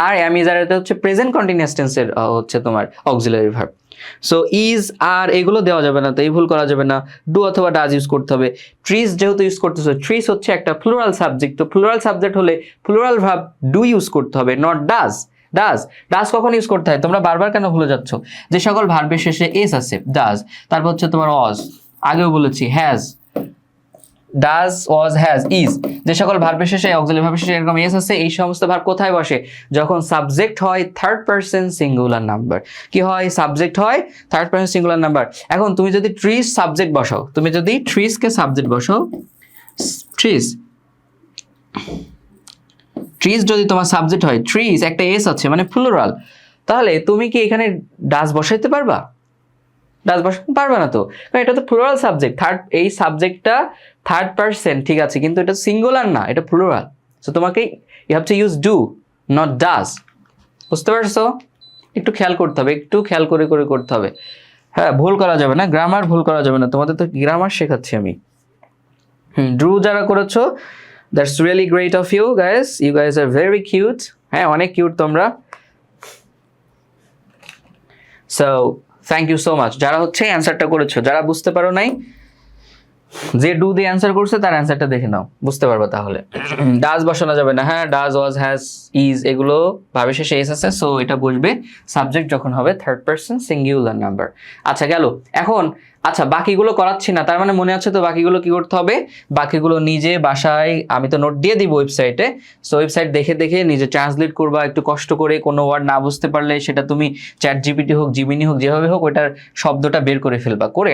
আর এম ইজ আর, এটা হচ্ছে প্রেজেন্ট কন্টিনিউয়াস টেন্সের হচ্ছে তোমার auxiliary verb. So is are এগুলো দেওয়া যাবে না, তো এই ভুল করা যাবে না। ডু অথবা ডাজ ইউজ করতে হবে। ট্রিজ যেহেতু ইউজ করতেছো, ট্রিজ হচ্ছে একটা প্লুরাল সাবজেক্ট, তো প্লুরাল সাবজেক্ট হলে প্লুরাল ভার্ব ডু ইউজ করতে হবে, নট ডাজ। ডাজ কখন ইউজ করতে হয়? তোমরা বারবার কেন ভুলে যাচ্ছ? যে সকল ভার্বের শেষে এস আছে, ডাজ, তারপর হচ্ছে তোমার ওয়াজ, আগেও বলেছি has, does, was, has, is, যে সকল ভার্বের শেষে অক্সিলারি ভার্বের শেষে এরকম এস আছে, এই সমস্ত ভার্ব কোথায় বসে? যখন সাবজেক্ট হয় থার্ড পারসন সিঙ্গুলার নাম্বার। কি হয়? সাবজেক্ট হয় থার্ড পারসন সিঙ্গুলার নাম্বার। এখন তুমি যদি ট্রিজ সাবজেক্ট বসাও, তুমি যদি ট্রিজকে সাবজেক্ট বসাও, ট্রিজ যদি তোমার সাবজেক্ট হয়, ট্রিজ একটা এস আছে মানে প্লুরাল, তাহলে তুমি কি এখানে ডাজ বসাইতে পারবা? ডাজ বসাতে পারবে না তো, কারণ এটা তো প্লুরাল সাবজেক্ট। এই সাবজেক্টটা থার্ড পারসন, ঠিক আছে, কিন্তু এটা সিঙ্গুলার না, এটা প্লুরাল। সো তোমাকে you have to use do, not does. বুঝতে পারছো? একটু খেয়াল করতে হবে, একটু খেয়াল করে করতে হবে। হ্যাঁ, ভুল করা যাবে না, গ্রামার ভুল করা যাবে না, তোমাদের তো গ্রামার শেখাচ্ছি আমি। ড্রু যারা করেছো, that's really great of you guys, you guys আর ভেরি কিউট। হ্যাঁ, অনেক কিউট তোমরা। So thank you so much যারা হচ্ছে অ্যান্সারটা করেছো। যারা বুঝতে পারো নাই, যে ডু দিয়ে অ্যান্সার করছে তার অ্যান্সারটা দেখে নাও, বুঝতে পারবে তাহলে। ডাজ বসানো যাবে না। হ্যাঁ, ডাজ, ওয়াজ, হ্যাজ, ইজ এগুলো ভাবে শেষে এস আছে, সো এটা বুঝবে সাবজেক্ট যখন হবে থার্ড পারসন সিঙ্গুলার নাম্বার। আচ্ছা, গেল। এখন আচ্ছা, বাকিগুলো করাচ্ছি না, তার মানে মনে আছে তো বাকিগুলো কি করতে হবে? বাকিগুলো নিজে বাসায়, আমি তো নোট দিয়ে দিব ওয়েবসাইটে, সো ওয়েবসাইট দেখে নিজে ট্রান্সলেট করবা একটু কষ্ট করে। কোনো ওয়ার্ড না বুঝতে পারলে সেটা তুমি চ্যাট জিপিটি হোক, জিমিনি হোক, যেভাবে হোক ওইটার শব্দটা বের করে ফেলবা, করে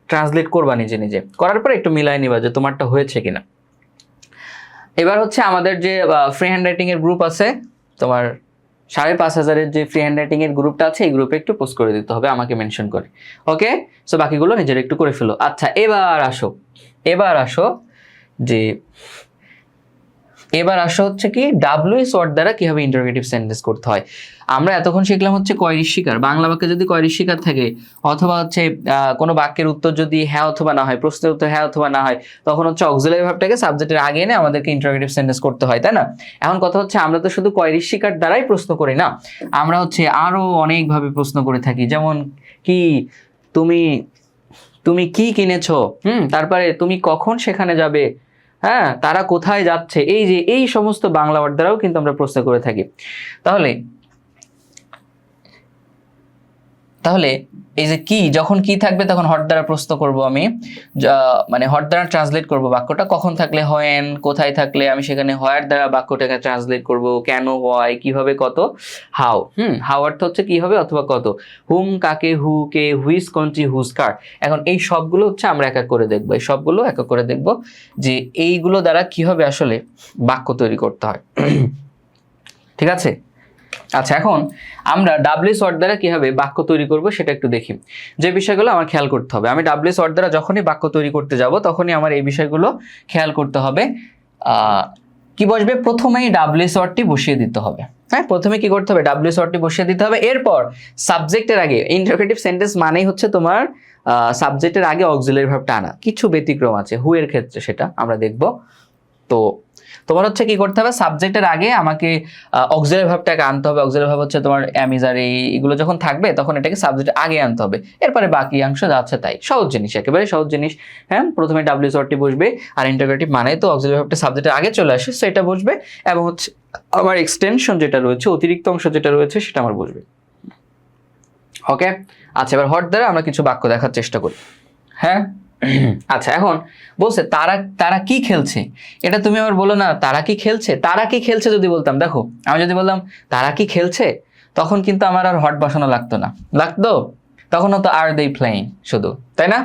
ট্রান্সলেট করবা নিজে করার পর একটু মিলাই নিবা যে তোমারটা হয়েছে কিনা। এবার হচ্ছে আমাদের যে ফ্রি হ্যান্ডরাইটিং এর গ্রুপ আছে, তোমার 5,500-এর যে ফ্রি হ্যান্ডরাইটিং এর গ্রুপটা আছে, এই গ্রুপে একটু পোস্ট করে দিতে হবে আমাকে মেনশন করে। ওকে, সো বাকিগুলো নিজের একটু করে ফেলো। আচ্ছা, এবার আসো হচ্ছে কি ডাব্লিউএস ওয়ার্ড দ্বারা কিভাবে ইন্টারোগেটিভ সেন্টেন্স করতে হয়। আমরা এতক্ষণ শিখলাম হচ্ছে কয়রি শিকার, বাংলা বাক্যে যদি কয়রি শিকার থাকে, অথবা হচ্ছে কোনো বাক্যের উত্তর যদি হ্যাঁ অথবা না হয়, প্রশ্নের উত্তর হ্যাঁ অথবা না হয়, তখন হচ্ছে অক্সিলারি ভার্বটাকে সাবজেক্টের আগে এনে আমাদেরকে ইন্টারোগেটিভ সেন্টেন্স করতে হয়, তাই না? এখন কথা হচ্ছে আমরা তো শুধু কয়রি শিকার দ্বারাই প্রশ্ন করি না, আমরা হচ্ছে আরো অনেকভাবে প্রশ্ন করে থাকি। যেমন কি, তুমি কি কিনেছো, তারপরে তুমি কখন সেখানে যাবে, হ্যাঁ, তারা কোথায় যাচ্ছে, এই সমস্ত বাংলা ওয়ার্ড দ্বারাও কিন্তু আমরা প্রশ্ন করে থাকি। তাহলে তাহলে এই যে কি, যখন কি থাকবে তখন হট দ্বারা প্রশ্ন করব আমি, মানে হট দ্বারা ট্রান্সলেট করব বাক্যটা, কখন থাকলে হোয়েন, কোথায় থাকলে আমি সেখানে হোয়ার দ্বারা বাক্যটাকে ট্রান্সলেট করব, কেন, হয়, কিভাবে, কত, হাউ। হাউ অর্থ হচ্ছে কি হবে অথবা কত, হুম কাকে, হু কে, হুইস কোনটি, হুজ কার। এখন এই সবগুলো হচ্ছে আমরা এক এক করে দেখবো, এই সবগুলো এক এক করে দেখবো যে এইগুলো দ্বারা কিভাবে আসলে বাক্য তৈরি করতে হয়। ঠিক আছে? আচ্ছা, এখন আমরা ডাব্লিউএস ওয়ার্ড দ্বারা কিভাবে বাক্য তৈরি করব সেটা একটু দেখি। যে বিষয়গুলো আমার খেয়াল করতে হবে, আমি ডাব্লিউএস ওয়ার্ড দ্বারা যখনই বাক্য তৈরি করতে যাব তখনই আমার এই বিষয়গুলো খেয়াল করতে হবে। কি বসবে, প্রথমেই ডাব্লিউএস ওয়ার্ডটি বসিয়ে দিতে হবে। হ্যাঁ, প্রথমে কি করতে হবে, ডাব্লিউএস ওয়ার্ডটি বসিয়ে দিতে হবে। এরপর সাবজেক্টের আগে, ইন্টারোগেটিভ সেন্টেন্স মানেই হচ্ছে তোমার সাবজেক্টের আগে অক্সিলারি ভার্বটা আনা। কিছু ব্যতিক্রম আছে হু এর ক্ষেত্রে, সেটা আমরা দেখব। তো তোমার হচ্ছে কি করতে হবে, সাবজেক্টের আগে আমাকে অক্সিলারি ভার্বটাকে আনতে হবে। অক্সিলারি ভার্ব হচ্ছে তোমার অ্যামিজার, এইগুলো যখন থাকবে তখন এটাকে সাবজেক্টের আগে আনতে হবে। এরপরে বাকি অংশ যাচ্ছে তাই, সহজ জিনিস, একেবারে সহজ জিনিস। হ্যাঁ, প্রথমে ডাব্লিউএস ওয়ার্ডটি বসবে, আর ইন্টারোগেটিভ মানে তো অক্সিলারি ভার্বটা সাবজেক্টের আগে চলে আসে, সো এটা বসবে। এবং হচ্ছে আমার এক্সটেনশন যেটা রয়েছে, অতিরিক্ত অংশ যেটা রয়েছে সেটা আমার বসবে। ওকে, আচ্ছা, এবার হট দ্বারা আমরা কিছু বাক্য দেখার চেষ্টা করি। হ্যাঁ, আচ্ছা, এখন বলছে তারা তারা কি খেলছে, এটা তুমি আবার বলো না তারা কি খেলছে। তারা কি খেলছে যদি বলতাম, দেখো আমি যদি বললাম তারা কি খেলছে, তখন কিন্তু আমার আর হট বসানো লাগতো না, লাগতো? তখন হতো আর দে প্লেইং শুধু, তাই না?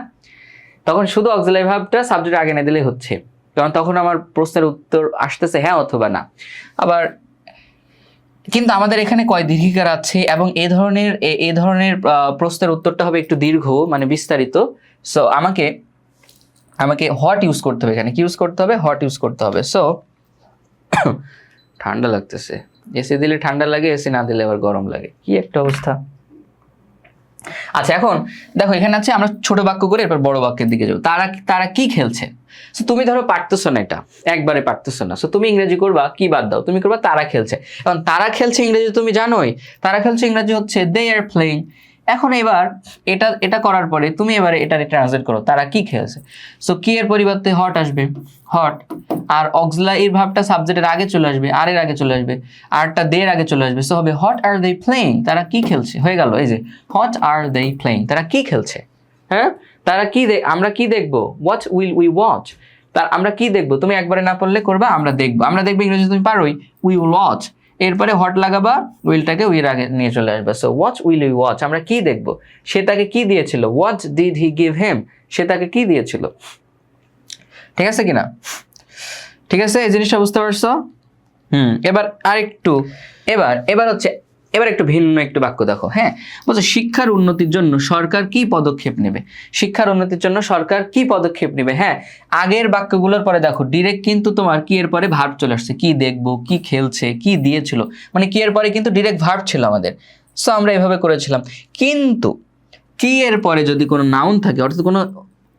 তখন শুধু অক্সিলারি ভার্বটা সাবজেক্ট আগে না দিলেই হচ্ছে, কারণ তখন আমার প্রশ্নের উত্তর আসতেছে হ্যাঁ অথবা না। আবার কিন্তু আমাদের এখানে কয় দীর্ঘিকার আছে, এবং এই ধরনের প্রশ্নের উত্তরটা হবে একটু দীর্ঘ, মানে বিস্তারিত। সো আমাকে হট ইউজ করতে হবে, এখানে কি ইউজ করতে হবে, হট ইউজ করতে হবে। সো ঠান্ডা লাগতেছে, এসি দিলে ঠান্ডা লাগে, এসি না দিলে আবার গরম লাগে, কি একটা অবস্থা। আচ্ছা, এখন দেখো এখানে আছে, আমরা ছোট বাক্য করে এরপর বড় বাক্যের দিকে যাবো। তারা কি খেলছে। সো তুমি ধরো পারতেছো না, এটা একবারে পারতেছো না, সো তুমি ইংরেজি করবা কি, বাদ দাও, তুমি করবা তারা খেলছে। এখন তারা খেলছে ইংরেজি তুমি জানোই, তারা খেলছে ইংরেজি হচ্ছে দে আর প্লেইং। এখন এবার এটা করার পরে তুমি এবারে এটা ট্রান্সলেট করো, তারা কি খেলছে। সো কি এর পরিবর্তে হট আসবে, হট, আর অক্সিলারি ভার্বটা সাবজেক্টের আগে চলে আসবে, আর এর আগে চলে আসবে, আরটা দে এর আগে চলে আসবে। সো হবে হট আর দে প্লেইং, তারা কি খেলছে, হয়ে গেল। এই যে হট আর দে প্লেইং, তারা কি খেলছে। হ্যাঁ, তারা কি আমরা কি দেখবো, হোয়াট উইল উই ওয়াচ, আমরা কি দেখবো। তুমি একবারে না পড়লে করবা আমরা দেখবো ইংরেজি তুমি পারোই, উই উইল ওয়াচ, এরপরে হট লাগাবা, উইলটাকে উইল আগে নিয়ে চলে আসবে। So what will we watch, আমরা কি দেখবো। সে তাকে কি দিয়েছিল, what did he give him, সে তাকে কি দিয়েছিল। ঠিক আছে কিনা, ঠিক আছে, এই জিনিসটা বুঝতে পারছো। এবার আরেকটু, এবার একটু ভিন্ন একটু বাক্য দেখো। হ্যাঁ, বলছো শিক্ষার উন্নতির জন্য সরকার কি পদক্ষেপ নেবে। শিক্ষার উন্নতির জন্য সরকার কি পদক্ষেপ নেবে। হ্যাঁ, আগের বাক্যগুলোর পরে দেখো ডিরেক্ট কিন্তু তোমার কি এর পরে ভার্ব চলে আসছে, কি দেখবো, কি খেলছে, কি দিয়েছিল, মানে কি এর পরে কিন্তু ডিরেক্ট ভার্ব ছিল আমাদের। সো আমরা এভাবে করেছিলাম। কিন্তু কি এর পরে যদি কোনো নাউন থাকে, অর্থাৎ কোনো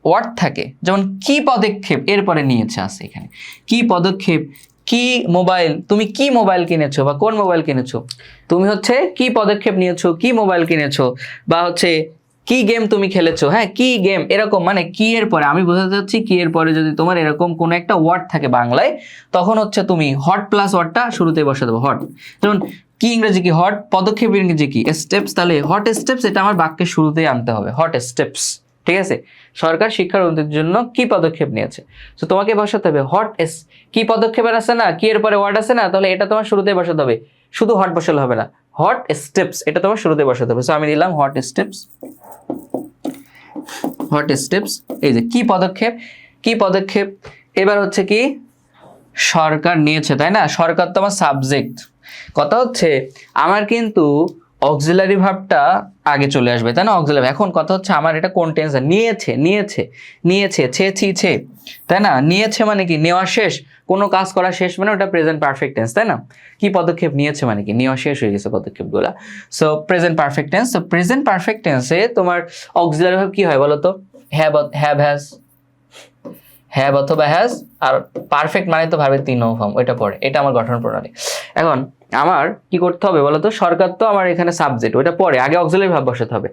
ওয়ার্ড থাকে, যেমন কি পদক্ষেপ এরপরে নিয়েছে আছে এখানে, কি পদক্ষেপ, কি মোবাইল, তুমি কি মোবাইল কিনেছো বা কোন মোবাইল কিনেছো, তুমি হচ্ছে কি পদক্ষেপ নিয়েছো, কি মোবাইল কিনেছো, বা হচ্ছে কি গেম তুমি খেলেছো। হ্যাঁ, কি গেম, এরকম মানে কি এর পরে, আমি বোঝাতে চাচ্ছি কি এর পরে যদি তোমার এরকম কোন একটা ওয়ার্ড থাকে বাংলায়, তখন হচ্ছে তুমি হট প্লাস ওয়ার্ডটা শুরুতে বসে দেবো, হট। যেমন কি ইংরেজি কি, হট, পদক্ষেপ ইংরেজি কি, স্টেপস, তাহলে হট স্টেপস এটা আমার বাক্যের শুরুতেই আনতে হবে, হট স্টেপস। ঠিক আছে, সরকার শিক্ষার উন্নতির জন্য কি পদক্ষেপ নিয়েছে, তো তোমাকে বসাতে হবে হট কি পদক্ষেপের আছে না, কি এর পরে ওয়ার্ড আছে না, তাহলে এটা তোমার শুরুতে বসাতে হবে, শুধু হট বসালে হবে না, হট স্টেপস এটা তোমার শুরুতে বসাতে হবে। সো আমি দিলাম হট স্টেপস, হট স্টেপস। এই যে কি পদক্ষেপ, কি পদক্ষেপ, এবার হচ্ছে কি সরকার নিয়েছে, তাই না, সরকার তো আমার সাবজেক্ট। কথা হচ্ছে আমার কিন্তু অক্সিলারি ভার্বটা আগে চলে আসবে, তাই না, অক্সিলারি। এখন কথা হচ্ছে আমার এটা কোন টেন্স, নিয়েছে, ছে, তাই না, নিয়েছে মানে কি, নেওয়া শেষ, কোনো কাজ করা শেষ মানে ওটা প্রেজেন্ট পারফেক্ট টেন্স, তাই না। কি পদক্ষেপ নিয়েছে মানে কি, নেওয়া শেষ হয়ে গেছে পদক্ষেপগুলো। So present perfect tense. So present perfect টেন্সে তোমার অক্সিলারি ভার্ব কি হয় বলো তো, হ্যাভ অথবা হ্যাজ, আর পারফেক্ট মানে তো ভার্বের 3 নং ফর্ম, ওইটা পড়ে, এটা আমার গঠন প্রণালী। এখন আমার কি করতে হবে বলতো, সরকার তো আমার এখানে সাবজেক্ট, ওইটা পরে, আগে অক্সিলারি ভার্ব বসাতে হবে।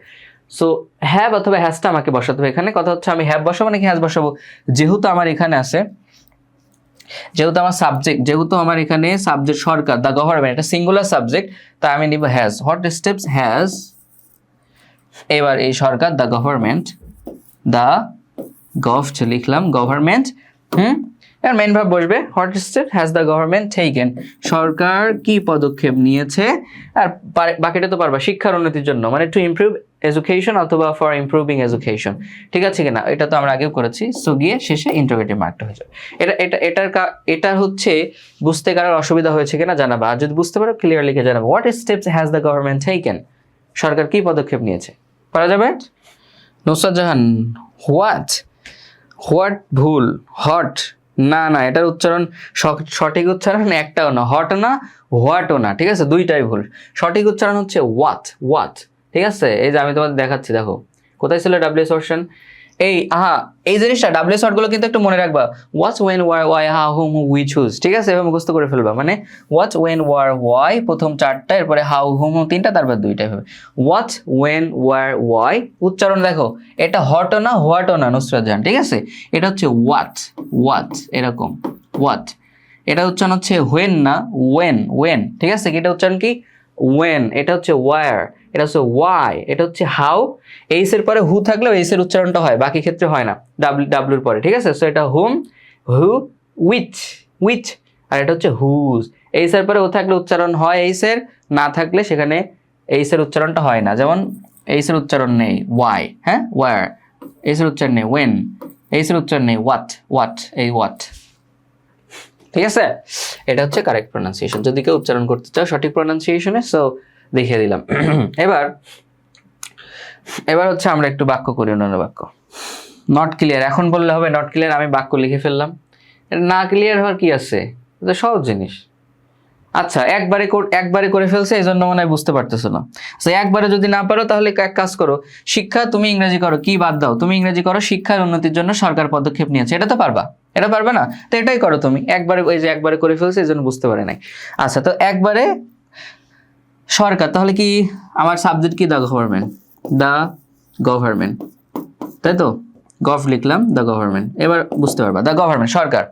সো হ্যাভ অথবা হ্যাজটা আমাকে বসাতে হবে এখানে। কথা হচ্ছে আমি হ্যাভ বসাবো নাকি হ্যাজ বসাবো, যেহেতু আমার এখানে আছে, যেহেতু আমার সাবজেক্ট, যেহেতু আমার এখানে সাবজেক্ট সরকার, দ্য গভর্নমেন্ট, এটা সিঙ্গুলার সাবজেক্ট, তাই আমি নিব হ্যাজ। হোয়াট স্টেপস হ্যাজ এবার এই সরকার দ্য গভর্নমেন্ট, দ্য গভট লিখলাম, গভর্নমেন্ট। এবার মেন ভাব বসবে, what step has the government taken, সরকার কি পদক্ষেপ নিয়েছে। আর বাকিটা তো পারবা, শিক্ষার উন্নতির জন্য, মানে টু ইমপ্রুভ এডুকেশন অথবা ফর ইমপ্রুভিং এডুকেশন, ঠিক আছে কিনা, এটা তো আমরা আগেও করেছি। সো গিয়ে শেষে ইন্টারোগেটিভ মার্কটা হয়ে যাবে। এটা হচ্ছে বুঝতে কারোর অসুবিধা হয়েছে কিনা জানাবা, আর যদি বুঝতে পারো ক্লিয়ার লিখে জানাবো, what steps has the government taken, সরকার কি পদক্ষেপ নিয়েছে, পারা যাবে। নুসরাত জাহান, হোয়াট, হোয়াট ভুল, হট না, এটার উচ্চারণ সঠিক উচ্চারণ একটাও না, হট না হোয়াটও না, ঠিক আছে, দুইটাই ভুল। সঠিক উচ্চারণ হচ্ছে ওয়াট, ঠিক আছে। এই যে আমি তোমাদের দেখাচ্ছি, দেখো কোথায় ছিল ডাব্লিউ অপশন, এই জিনিসটা ডাব্লিউ শর্ট গুলো কিন্তু একটু মনে রাখবা, what's, when, where, why, how, whom, we, choose, ঠিক আছে, এভাবে মুখস্থ করে ফেলবা। মানে হোয়াটস, ওয়েন, ওয়ার, ওয়াই প্রথম চারটা, এরপরে হাউ, হুম, তিনটা, তারপর দুইটা, এভাবে হোয়াটস, ওয়েন, ওয়ার, ওয়াই। উচ্চারণ দেখো, এটা হটও না হোয়াটও না নুসরাত জাহান, ঠিক আছে, এটা হচ্ছে ওয়াট এরকম ওয়াট। এটা উচ্চারণ হচ্ছে হোয়েন না ওয়েন, ঠিক আছে, এটা উচ্চারণ কি ওয়েন, এটা হচ্ছে ওয়ার, এটা হচ্ছে ওয়াই, এটা হচ্ছে হাউ। এইস এর পরে হু থাকলেও এইস এর উচ্চারণটা হয়, বাকি ক্ষেত্রে হয় না, ডাব্লিউর পরে, ঠিক আছে। সো এটা হুম, হু, উইচ, আর এটা হচ্ছে হুজ। এইস এর পরে ও থাকলে উচ্চারণ হয় এইস এর, না থাকলে সেখানে এইস এর উচ্চারণটা হয় না। যেমন এইস এর উচ্চারণ নেই ওয়াই, হ্যাঁ, ওয়ার, এইস এর উচ্চারণ নেই ওয়েন, এইস এর উচ্চারণ নেই ওয়াট, এই ওয়াট, ঠিক আছে। এটা হচ্ছে কারেক্ট প্রোনাউন্সিয়েশন, যদি কেউ উচ্চারণ করতে চাও সঠিক প্রোনাউন্সিয়েশনে, সো দেখিয়ে দিলাম। এবার হচ্ছে আমরা একটু বাক্য করি, অন্যান্য বাক্য। নট ক্লিয়ার, এখন বললে হবে নট ক্লিয়ার, আমি বাক্য লিখে ফেললাম, না ক্লিয়ার হওয়ার কি আছে, এটা সহজ জিনিস। আচ্ছা, একবারে করে ফেলছে, এই জন্য মনে হয় বুঝতে পারতেছো না। একবারে যদি না পারো তাহলে এক কাজ করো, শিক্ষা, তুমি ইংরেজি করো, কি বাদ দাও, তুমি ইংরেজি করো, শিক্ষার উন্নতির জন্য সরকার পদক্ষেপ নিয়েছে, এটা তো পারবা, এটা পারবে না, তো এটাই করো তুমি। একবারে করে ফেলছে, এই জন্য বুঝতে পারে নাই। আচ্ছা, তো একবারে সরকার, তাহলে কি আমার সাবজেক্ট কি, দ্য গভর্নমেন্ট, তাই তো, গভ লিখলাম, দ্য গভর্নমেন্ট, এবার বুঝতে পারবা, দ্য গভর্নমেন্ট সরকার।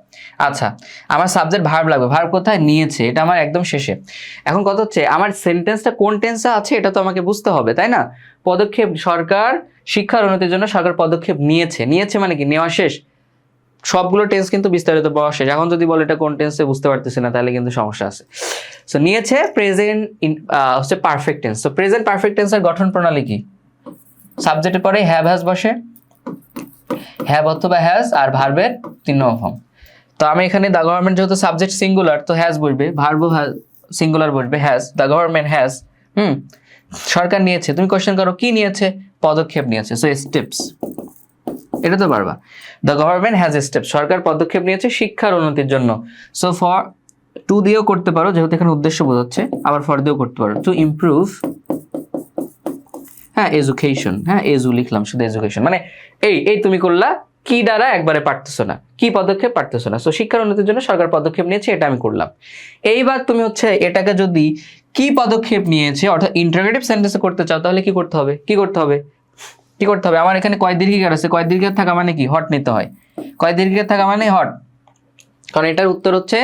আচ্ছা, আমার সাবজেক্ট ভার্ব লাগবে, ভার্ব কোথায় নিয়েছে, এটা আমার একদম শেষে। এখন কথা হচ্ছে আমার সেন্টেন্সটা কোন টেন্সে আছে এটা তো আমাকে বুঝতে হবে, তাই না। পদক্ষেপ, সরকার শিক্ষার উন্নতির জন্য সরকার পদক্ষেপ নিয়েছে মানে কি, নেওয়া শেষ। সবগুলো টেন্স কিন্তু বিস্তারিত পাওয়া শেষ। এখন যদি বলে এটা কোন টেন্সে বুঝতে পারতেছি না, তাহলে কিন্তু সমস্যা আছে। সো নিয়েছে, প্রেজেন্ট হচ্ছে perfect tense. So present perfect টেন্সের গঠন প্রণালী কি, সাবজেক্টের পরে হ্যাভ হ্যাজ বসে, হ্যাভ অথবা হ্যাজ, আর ভার্বের 3 নম্বর ফর্ম। তো আমি এখানে দ্য গভর্নমেন্ট যেহেতু সাবজেক্ট সিঙ্গুলার, তো হ্যাজ বসবে, ভার্বও সিঙ্গুলার বসবে, হ্যাজ, দ্য গভর্নমেন্ট হ্যাজ। সরকার নিয়েছে, তুমি কোশ্চেন করো কি নিয়েছে, পদক্ষেপ নিয়েছে, সো স্টেপস, এটা তো পারবা। দ্য গভর্নমেন্ট হ্যাজ স্টেপস, সরকার পদক্ষেপ নিয়েছে শিক্ষার উন্নতির জন্য। সো ফর, টু দিয়েও করতে পারো যেহেতু এখানে উদ্দেশ্য বোঝাচ্ছে, আবার ফর দিয়েও করতে পারো, টু ইমপ্রুভ, হ্যাঁ, এডুকেশন, হ্যাঁ, এজু লিখলাম, শুধু এডুকেশন, মানে এই তুমি করলা কি দ্বারা, একবারে পারতেছো না, কি পদক্ষেপ পারতেছো না। সো শিক্ষার উন্নতির জন্য সরকার পদক্ষেপ নিয়েছে, এটা আমি করলাম। এইবার তুমি হচ্ছে এটাকে যদি কি পদক্ষেপ নিয়েছে অর্থাৎ ইন্টারোগেটিভ সেন্টেন্সে করতে চাও, তাহলে কি করতে হবে, আমার এখানে কয় দীর্ঘিকার আছে, কয় দীর্ঘিকার থাকা মানে কি, হট নিতে হয়, কয় দীর্ঘিকার থাকা মানে হট, কারণ এটার উত্তর হচ্ছে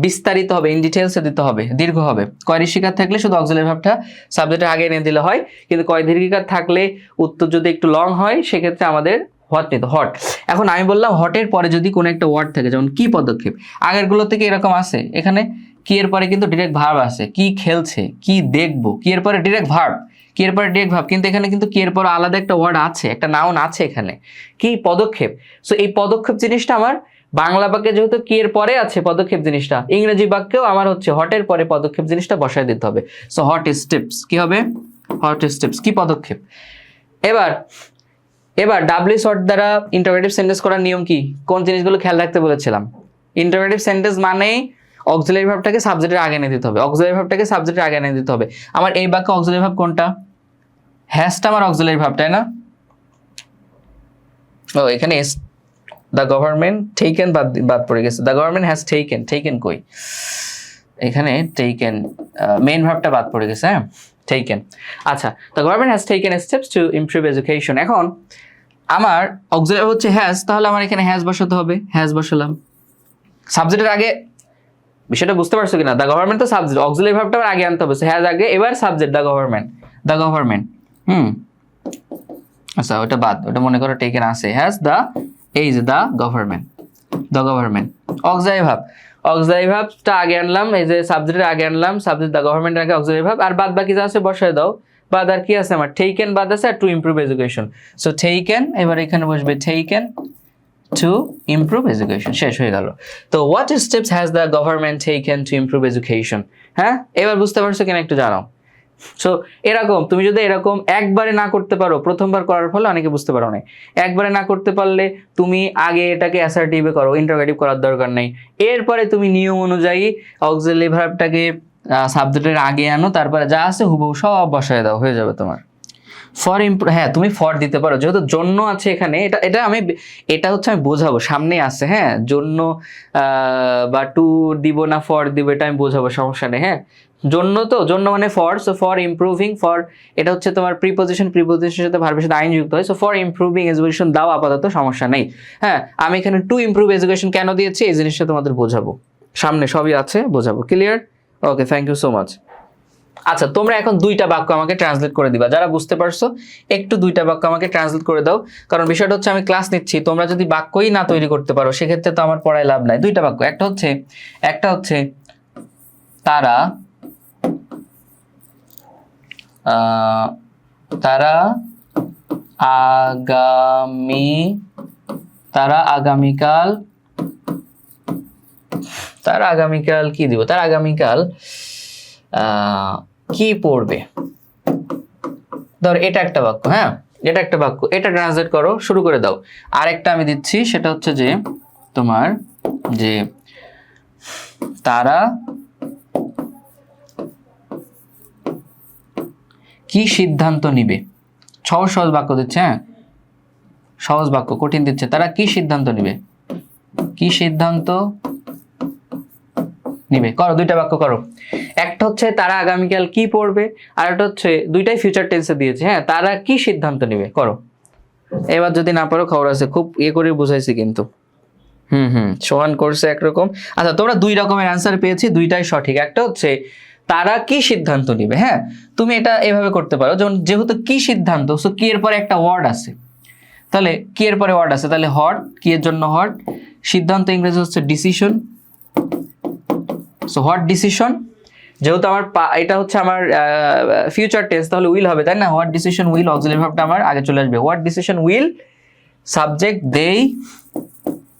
বিস্তারিত হবে, ইন ডিটেইলসে দিতে হবে, দীর্ঘ হবে। কয় ঋষিকার থাকলে শুধু অক্সিলারি ভার্বটা সাবজেক্টের আগে এনে দিলে হয়, কিন্তু কয় দীর্ঘিকার থাকলে উত্তর যদি একটু লং হয় সেক্ষেত্রে আমাদের হট নিতে, হট। এখন আমি বললাম হটের পরে যদি কোনো একটা ওয়ার্ড থাকে, যেমন কি পদক্ষেপ, আগেরগুলো থেকে এরকম আছে, এখানে কি এর পরে কিন্তু ডিরেক্ট ভার্ব আছে, কি খেলছে, কি দেখবো, কি এর পরে ডিরেক্ট ভার্ব, কি এর পরে ডিরেক্ট ভার্ব, কিন্তু এখানে কিন্তু কি এর পরে আলাদা একটা ওয়ার্ড আছে, একটা নাউন আছে এখানে, কি পদক্ষেপ। সো এই পদক্ষেপ জিনিসটা আমার বাংলা বাক্যে যেহেতু কি এর পরে আছে পদক্ষেপ জিনিসটা, ইংরেজি বাক্যেও আমার হচ্ছে হটের পরে পদক্ষেপ জিনিসটা বসায় দিতে হবে। সো হট স্টেপস, কি হবে, হট স্টেপস, কি পদক্ষেপ। এবার ডাব্লিউ শর্ট দ্বারা ইন্টারোগেটিভ সেন্টেন্স করার নিয়ম কি, কোন জিনিসগুলো খেয়াল রাখতে বলেছিলাম। ইন্টারোগেটিভ সেন্টেন্স মানেই অক্সিলারি ভার্বটাকে সাবজেক্টের আগে এনে দিতে হবে, অক্সিলারি ভার্বটাকে সাবজেক্টের আগে এনে দিতে হবে। আমার এই বাক্যে অক্সিলারি ভার্ব কোনটা, হ্যাজটা আমার অক্সিলারি ভার্ব, তাই না। ও এখানে দ্য গভর্নমেন্ট টেকেন বাদ পড়ে গেছে, দ্য গভর্নমেন্ট হ্যাজ টেকেন কই, এখানে টেকেন মেইন ভার্বটা বাদ পড়ে গেছে, হ্যাঁ, টেকেন। আচ্ছা, the government has taken steps to improve education. এখন আমার অক্সিলারি হচ্ছে হ্যাজ, তাহলে আমার এখানে হ্যাজ বসাতে হবে, হ্যাজ বসালাম সাবজেক্টের আগে। বিষয়টা বুঝতে পারছো কিনা, দ্য গভর্নমেন্ট তো সাবজেক্ট, অক্সিলারি ভার্বটা আগে আনতে হবে, হ্যাজ আগে, এবার সাবজেক্ট দ্য গভর্নমেন্ট, আচ্ছা ওটা বাদ, ওটা মনে করো টেকেন আছে, হ্যাজ দ্য, এই যে the government, the government, auxiliary verb, auxiliary ভার্বটা আগে আনলাম, এই যে সাবজেক্টের আগে আনলাম, সাবজেক্ট দ্য গভর্নমেন্টের আগে অক্সিলারি ভার্ব, আর বাদ বাকি যা আছে বসায় দাও। বাদ আর কি আছে আমার, টেকেন বাদ আছে আর to improve education. So taken, এবার এখানে বসবে টেকেন টু ইমপ্রুভ এডুকেশন, শেষ হয়ে গেল। তো what steps has the government taken to improve education? হ্যাঁ, এবার বুঝতে পারছো কিনা একটু জানাও। সো এরকম তুমি যদি এরকম একবারে না করতে পারো, প্রথমবার করার ফলে অনেকে বুঝতে পারো না, একবারে না করতে পারলে তুমি আগে এটাকে অ্যাসার্টিভে করো, ইন্টারোগেটিভ করার দরকার নেই। এরপরে তুমি নিয়ম অনুযায়ী অক্সিলারি ভার্বটাকে সাবজেক্টের আগে আনো, তারপরে যা আছে হুবহু সব বসায় দাও, হয়ে যাবে তোমার। ফর হ্যাঁ তুমি ফর দিতে পারো, যেহেতু জন্য আছে এখানে, এটা হচ্ছে আমি বোঝাবো, সামনে আছে, হ্যাঁ জন্য বা টু দিব না ফর দিব, এটা আমি বোঝাবো, সমস্যা নেই। হ্যাঁ জন্য, তো জন্য মানে for, so for improving, for এটা হচ্ছে তোমার প্রিপোজিশন, প্রিপোজিশনের সাথে ভার্বের সাথে আইন যুক্ত হয়, সো ফর ইমপ্রুভিং এডুকেশন দাও আপাতত, সমস্যা নেই। হ্যাঁ আমি এখানে টু ইমপ্রুভ এডুকেশন কেন দিয়েছি এই জিনিসটা তোমাদের বোঝাবো, সামনে সবই আছে বোঝাবো। Clear? Okay, thank you so much. আচ্ছা তোমরা এখন দুইটা বাক্য আমাকে ট্রান্সলেট করে দিবা, যারা বুঝতে পারছো একটু দুইটা বাক্য আমাকে ট্রান্সলেট করে দাও, কারণ বিষয়টা হচ্ছে আমি ক্লাস নিচ্ছি, তোমরা যদি বাক্যই না তৈরি করতে পারো সেক্ষেত্রে তো আমার পড়ায় লাভ নাই। দুইটা বাক্য, একটা হচ্ছে তারা তারা আগামীকাল কি দিব, তারা আগামীকাল কি পড়বে, ধর এটা একটা বাক্য। হ্যাঁ এটা একটা বাক্য, এটা ট্রান্সলেট করো, শুরু করে দাও। আরেকটা আমি দিচ্ছি, সেটা হচ্ছে যে তোমার যে তারা কি সিদ্ধান্ত নিবে, সহজ সহজ বাক্য দিচ্ছে, হ্যাঁ সহজ বাক্য, কঠিন দিচ্ছে। তারা কি সিদ্ধান্ত নিবে, কি সিদ্ধান্ত নিবে, করো দুইটা বাক্য করো। একটা হচ্ছে তারা আগামীকাল কি পড়বে, আর একটা হচ্ছে দুইটাই ফিউচার টেন্সে দিয়েছে, হ্যাঁ তারা কি সিদ্ধান্ত নিবে, করো। এবার যদি না পারো খবর আছে, খুব করে বুঝাইছি কিন্তু। সোহান করছে একরকম। আচ্ছা তোমরা দুই রকমের অ্যান্সার পেয়েছি, দুইটাই সঠিক। একটা হচ্ছে তারা কি সিদ্ধান্ত নিবে, হ্যাঁ তুমি এটা এভাবে করতে পারো, যেহেতু কি সিদ্ধান্ত, সো কি এর পরে একটা ওয়ার্ড আছে, তাহলে কি এর পরে ওয়ার্ড আছে, তাহলে হট, কি এর জন্য হট, সিদ্ধান্ত ইংরেজি হচ্ছে ডিসিশন, সো হোয়াট ডিসিশন, যেহেতু আমার এটা হচ্ছে আমার ফিউচার টেন্স, তাহলে উইল হবে, তাই না? হোয়াট ডিসিশন উইল, অক্সিলারি ভার্বটা আমার আগে চলে আসবে। হোয়াট ডিসিশন উইল, সাবজেক্ট দেই,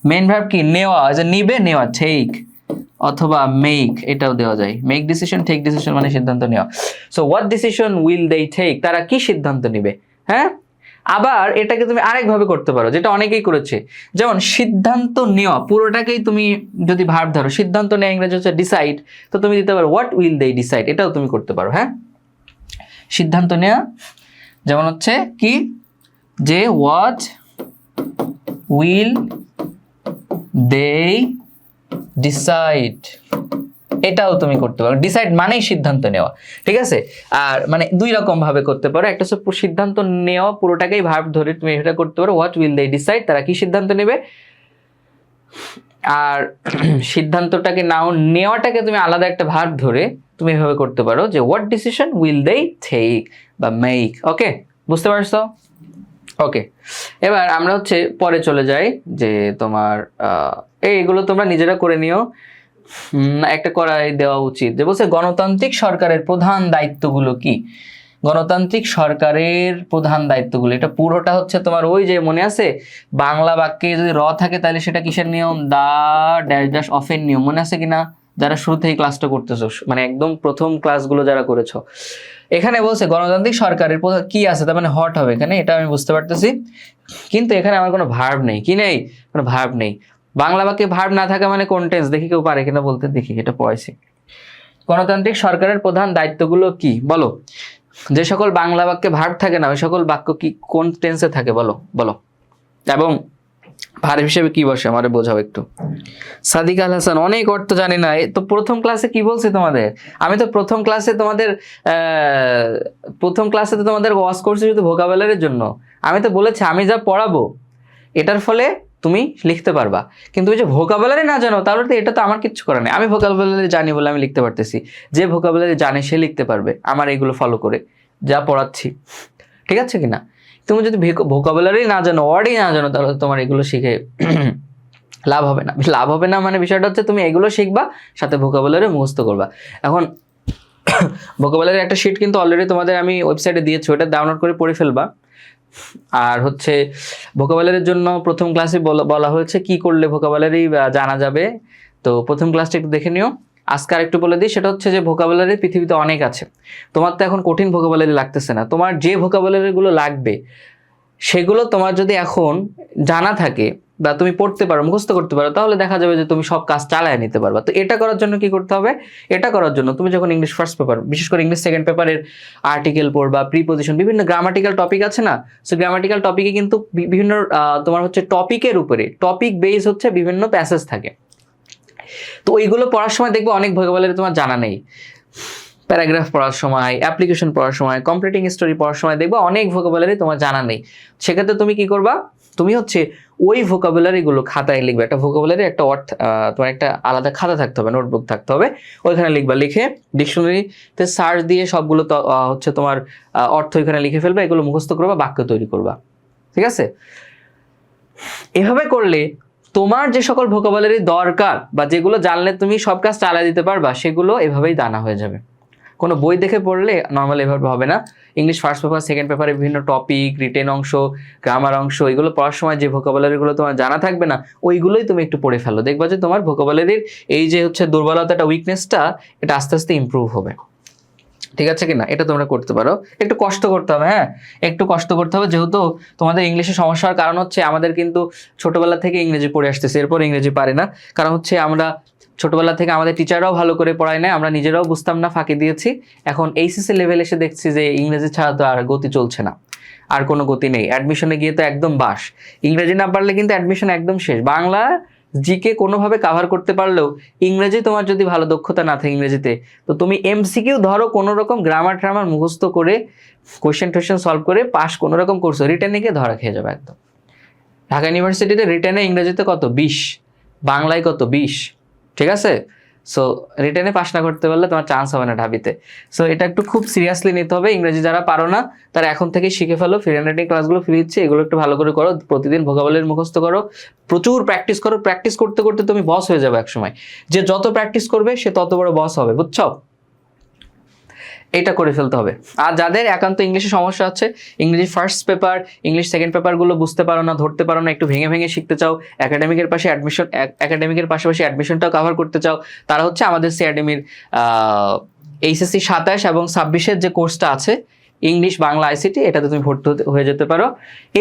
মেইন ভার্ব কি নেওয়া, যে নিবে, নেওয়া, টেক অথবা মেক, এটাও দেওয়া যায়, মেক ডিসিশন, টেক ডিসিশন মানে সিদ্ধান্ত নেওয়া। So what decision will they take, তারা কি সিদ্ধান্ত নিবে। হ্যাঁ আবার এটাকে তুমি আরেকভাবে করতে পারো, যেটা অনেকেই করেছে, যেমন সিদ্ধান্ত নেওয়া পুরোটাকেই তুমি যদি ভার্ব ধরো, সিদ্ধান্ত নেওয়া ইংরেজি হচ্ছে ডিসাইড, তো তুমি দিতে পারো হোয়াট উইল দে ডিসাইড, এটাও তুমি করতে পারো। হ্যাঁ সিদ্ধান্ত নেওয়া যেমন হচ্ছে কি, যে হোয়াট উইল দে ডিসাইড, এটাও তুমি করতে পারো। ডিসাইড মানেই সিদ্ধান্ত নেওয়া, ঠিক আছে? আর মানে দুই রকম ভাবে করতে পারো, একটা হচ্ছে সিদ্ধান্ত নেওয়া পুরোটাকেই ভার্ব ধরে তুমি এটা করতে পারো, হোয়াট উইল দে ডিসাইড, তারা কি সিদ্ধান্ত নেবে। আর সিদ্ধান্তটাকে নাও, নেওয়াটাকে তুমি আলাদা একটা ভার্ব ধরে তুমি এভাবে করতে পারো, যে what decision will they take বা মেক। ওকে, বুঝতে পারছো? ওকে, এবার আমরা হচ্ছে পরে চলে যাই, যে তোমার এইগুলো তোমরা নিজেরা করে নিও, একটা করাই দেওয়া উচিত, যে বলছে গণতান্ত্রিক সরকারের প্রধান দায়িত্বগুলো কি। গণতান্ত্রিক সরকারের প্রধান দায়িত্বগুলো, এটা পুরোটা হচ্ছে তোমার ওই যে মনে আছে বাংলা বাক্যে যদি র থাকে তাহলে সেটা কিসের নিয়ম, দা ড্যাশ ড্যাশ অফের নিয়ম, মনে আছে কিনা যারা শুরু থেকে ক্লাসটা করতেছো, মানে একদম প্রথম ক্লাসগুলো যারা করেছো। এখানে বলছে গণতান্ত্রিক সরকারের প্রধান কি আছে, তার মানে হট হবে এখানে, এটা আমি বুঝতে পারতেছি, কিন্তু এখানে আমার কোনো ভার্ব নেই, কি নেই, কোনো ভার্ব নেই। বাংলা বাক্যে ভার্ব না থাকা মানে কোন টেন্স, দেখি কেউ পারে কিনা বলতে, দেখি এটা পড়াইছি। গণতান্ত্রিক সরকারের প্রধান দায়িত্বগুলো কি বলো, যে সকল বাংলা বাক্যে ভার্ব থাকে না ওই সকল বাক্য কি কোন টেন্সে থাকে বলো, বলো, এবং ভার্ব হিসেবে কি বসে আমারে বোঝাও একটু। সাদিক আল হাসান, অনেক অর্থ জানি না, তো প্রথম ক্লাসে কি বলছি তোমাদের, আমি তো প্রথম ক্লাসে তো তোমাদের ওয়াজ করছি শুধু ভোকাবুলারির জন্য, আমি তো বলেছি আমি যা পড়াবো এটার ফলে তুমি লিখতে পারবা, কিন্তু ওই যে ভোকাবুলারি না জানো তাহলে তো এটা তো আমার কিচ্ছু করার নেই। আমি ভোকাবুলারি জানি বলে আমি লিখতে পারতেছি, যে ভোকাবুলারি জানে সে লিখতে পারবে আমার এইগুলো ফলো করে যা পড়াচ্ছি, ঠিক আছে কিনা? তুমি যদি ভোকাবুলারি না জানো, ওয়ার্ডই না জানো, তাহলে তোমার এগুলো শিখে লাভ হবে না। লাভ হবে না মানে বিষয়টা হচ্ছে তুমি এগুলো শিখবা, সাথে ভোকাবুলারি মুখস্থ করবা। এখন ভোকাবুলারি একটা শিট কিন্তু অলরেডি তোমাদের আমি ওয়েবসাইটে দিয়েছি, ওটা ডাউনলোড করে পড়ে ফেলবা। আর হচ্ছে ভোকাবুলারির জন্য প্রথম ক্লাসে বলা হয়েছে কি করলে ভোকাবুলারি জানা যাবে। তো প্রথম ক্লাসটা একটু দেখে নিও। আজকে আর একটু বলে দিই, সেটা হচ্ছে যে ভোকাবুলারি পৃথিবীতে অনেক আছে। তোমার তো এখন কঠিন ভোকাবুলারি লাগতেছে না, তোমার যে ভোকাবুলারিগুলো লাগবে সেগুলো তোমার যদি এখন জানা থাকে বা তুমি পড়তে পারো, মুখস্থ করতে পারো, তাহলে দেখা যাবে যে তুমি সব কাজ চালায় নিতে পারবা। তো এটা করার জন্য কি করতে হবে? এটা করার জন্য তুমি যখন ইংলিশ ফার্স্ট পেপার, বিশেষ করে ইংলিশ সেকেন্ড পেপারের আর্টিকেল পড়বা, প্রিপোজিশন, বিভিন্ন গ্রামাটিক্যাল টপিক আছে না, সো গ্রামাটিক্যাল টপিকে কিন্তু বিভিন্ন তোমার হচ্ছে টপিকের উপরে, টপিক বেস হচ্ছে বিভিন্ন প্যাসেজ থাকে। তো ওইগুলো পড়ার সময় দেখবে অনেক ভোকাবুলারি তোমার জানা নেই। প্যারাগ্রাফ পড়ার সময়, অ্যাপ্লিকেশন পড়ার সময়, কমপ্লিটিং স্টোরি পড়ার সময় দেখবা অনেক ভোকাবুলারি তোমার জানা নেই। সেক্ষেত্রে তুমি কি করবা? তুমি হচ্ছে ওই ভোকাবুলারিগুলো খাতায় লিখবে। একটা ভোকাবুলারি একটা অর্থ, তোমার একটা আলাদা খাতা থাকতে হবে, নোটবুক থাকতে হবে, ওইখানে লিখবা। লিখে ডিকশনারিতে সার্চ দিয়ে সবগুলো হচ্ছে তোমার অর্থ এখানে লিখে ফেলবে, এগুলো মুখস্থ করবা, বাক্য তৈরি করবা। ঠিক আছে? এভাবে করলে তোমার যে সকল ভোকাবুলারি দরকার বা যেগুলো জানলে তুমি সব কাজ চালিয়ে দিতে পারবা, সেগুলো এভাবেই জানা হয়ে যাবে। কোনো বই দেখে পড়লে নর্মালি এভাবে হবে না। ইংলিশ ফার্স্ট পেপার, সেকেন্ড পেপারে বিভিন্ন টপিক, রিটেন অংশ, গ্রামার অংশ, এগুলো পড়ার সময় যে ভোকাবুলারিগুলো তোমার জানা থাকবে না, ওইগুলোই তুমি একটু পড়ে ফেলো। দেখবা যে তোমার ভোকাবুলারির এই যে হচ্ছে দুর্বলতাটা, উইকনেসটা, এটা আস্তে আস্তে ইমপ্রুভ হবে। ঠিক আছে কিনা? এটা তোমরা করতে পারো। একটু কষ্ট করতে হবে, হ্যাঁ, একটু কষ্ট করতে হবে, যেহেতু তোমাদের ইংলিশে সমস্যার কারণ হচ্ছে আমাদের কিন্তু ছোটবেলা থেকে ইংরেজি পড়ে আসতেছে, এরপর ইংরেজি পারি না। কারণ হচ্ছে আমরা ছোটবেলা থেকে আমাদের টিচাররাও ভালো করে পড়ায় না, আমরা নিজেরাও বুঝতাম না, ফাঁকি দিয়েছি। এখন এইচএসসি লেভেল এসে দেখছি যে ইংরেজি ছাড়া তো আর গতি চলছে না, আর কোনো গতি নেই। অ্যাডমিশনে গিয়ে তো একদম বাস, ইংরেজি না পারলে কিন্তু অ্যাডমিশন একদম শেষ। বাংলা জিকে কোনোভাবে কাভার করতে পারলেও ইংরেজি তোমার যদি ভালো দক্ষতা না থাকে ইংরেজিতে, তো তুমি এমসিকিউ ধরো কোনো রকম গ্রামার ট্রামার মুখস্থ করে, কোয়েশ্চেন টোয়েশ্চেন সলভ করে পাস কোনো রকম করছো, রিটেনে গিয়ে ধরা খেয়ে যাবে একদম। ঢাকা ইউনিভার্সিটিতে রিটেনে ইংরেজিতে কত? 20, বাংলায় কত? 20। ঠিক আছে? সো রিটেনে পাস না করতে পারলে তোমার চান্স হবে না ঢাবিতে। সো এটা একটু খুব সিরিয়াসলি নিতে হবে। ইংরেজি যারা পারো না তারা এখন থেকে শিখে ফেলো। ফ্রি হ্যান্ডরাইটিং ক্লাসগুলো ফ্রি দিচ্ছে, এগুলো একটু ভালো করে করো, প্রতিদিন ভোকাবুলারি মুখস্থ করো, প্রচুর প্র্যাকটিস করো। প্র্যাকটিস করতে করতে তুমি বস হয়ে যাবে একসময়। যে যত প্র্যাকটিস করবে সে তত বড় বস হবে, বুঝছো? এটা করে ফেলতে হবে। আর যাদের একান্ত ইংলিশে সমস্যা আছে, ইংরেজি ফার্স্ট পেপার, ইংলিশ সেকেন্ড পেপারগুলো বুঝতে পারো না, ধরতে পারো না, একটু ভেঙে ভেঙে শিখতে চাও, একাডেমিকের পাশাপাশি অ্যাডমিশনটাও কভার করতে চাও, তারা হচ্ছে আমাদের সিআরডিমির এইচএসসি 27 এবং 26-এর যে কোর্সটা আছে ইংলিশ বাংলা আইসিটি, এটাতে তুমি ভর্তি হয়ে যেতে পারো।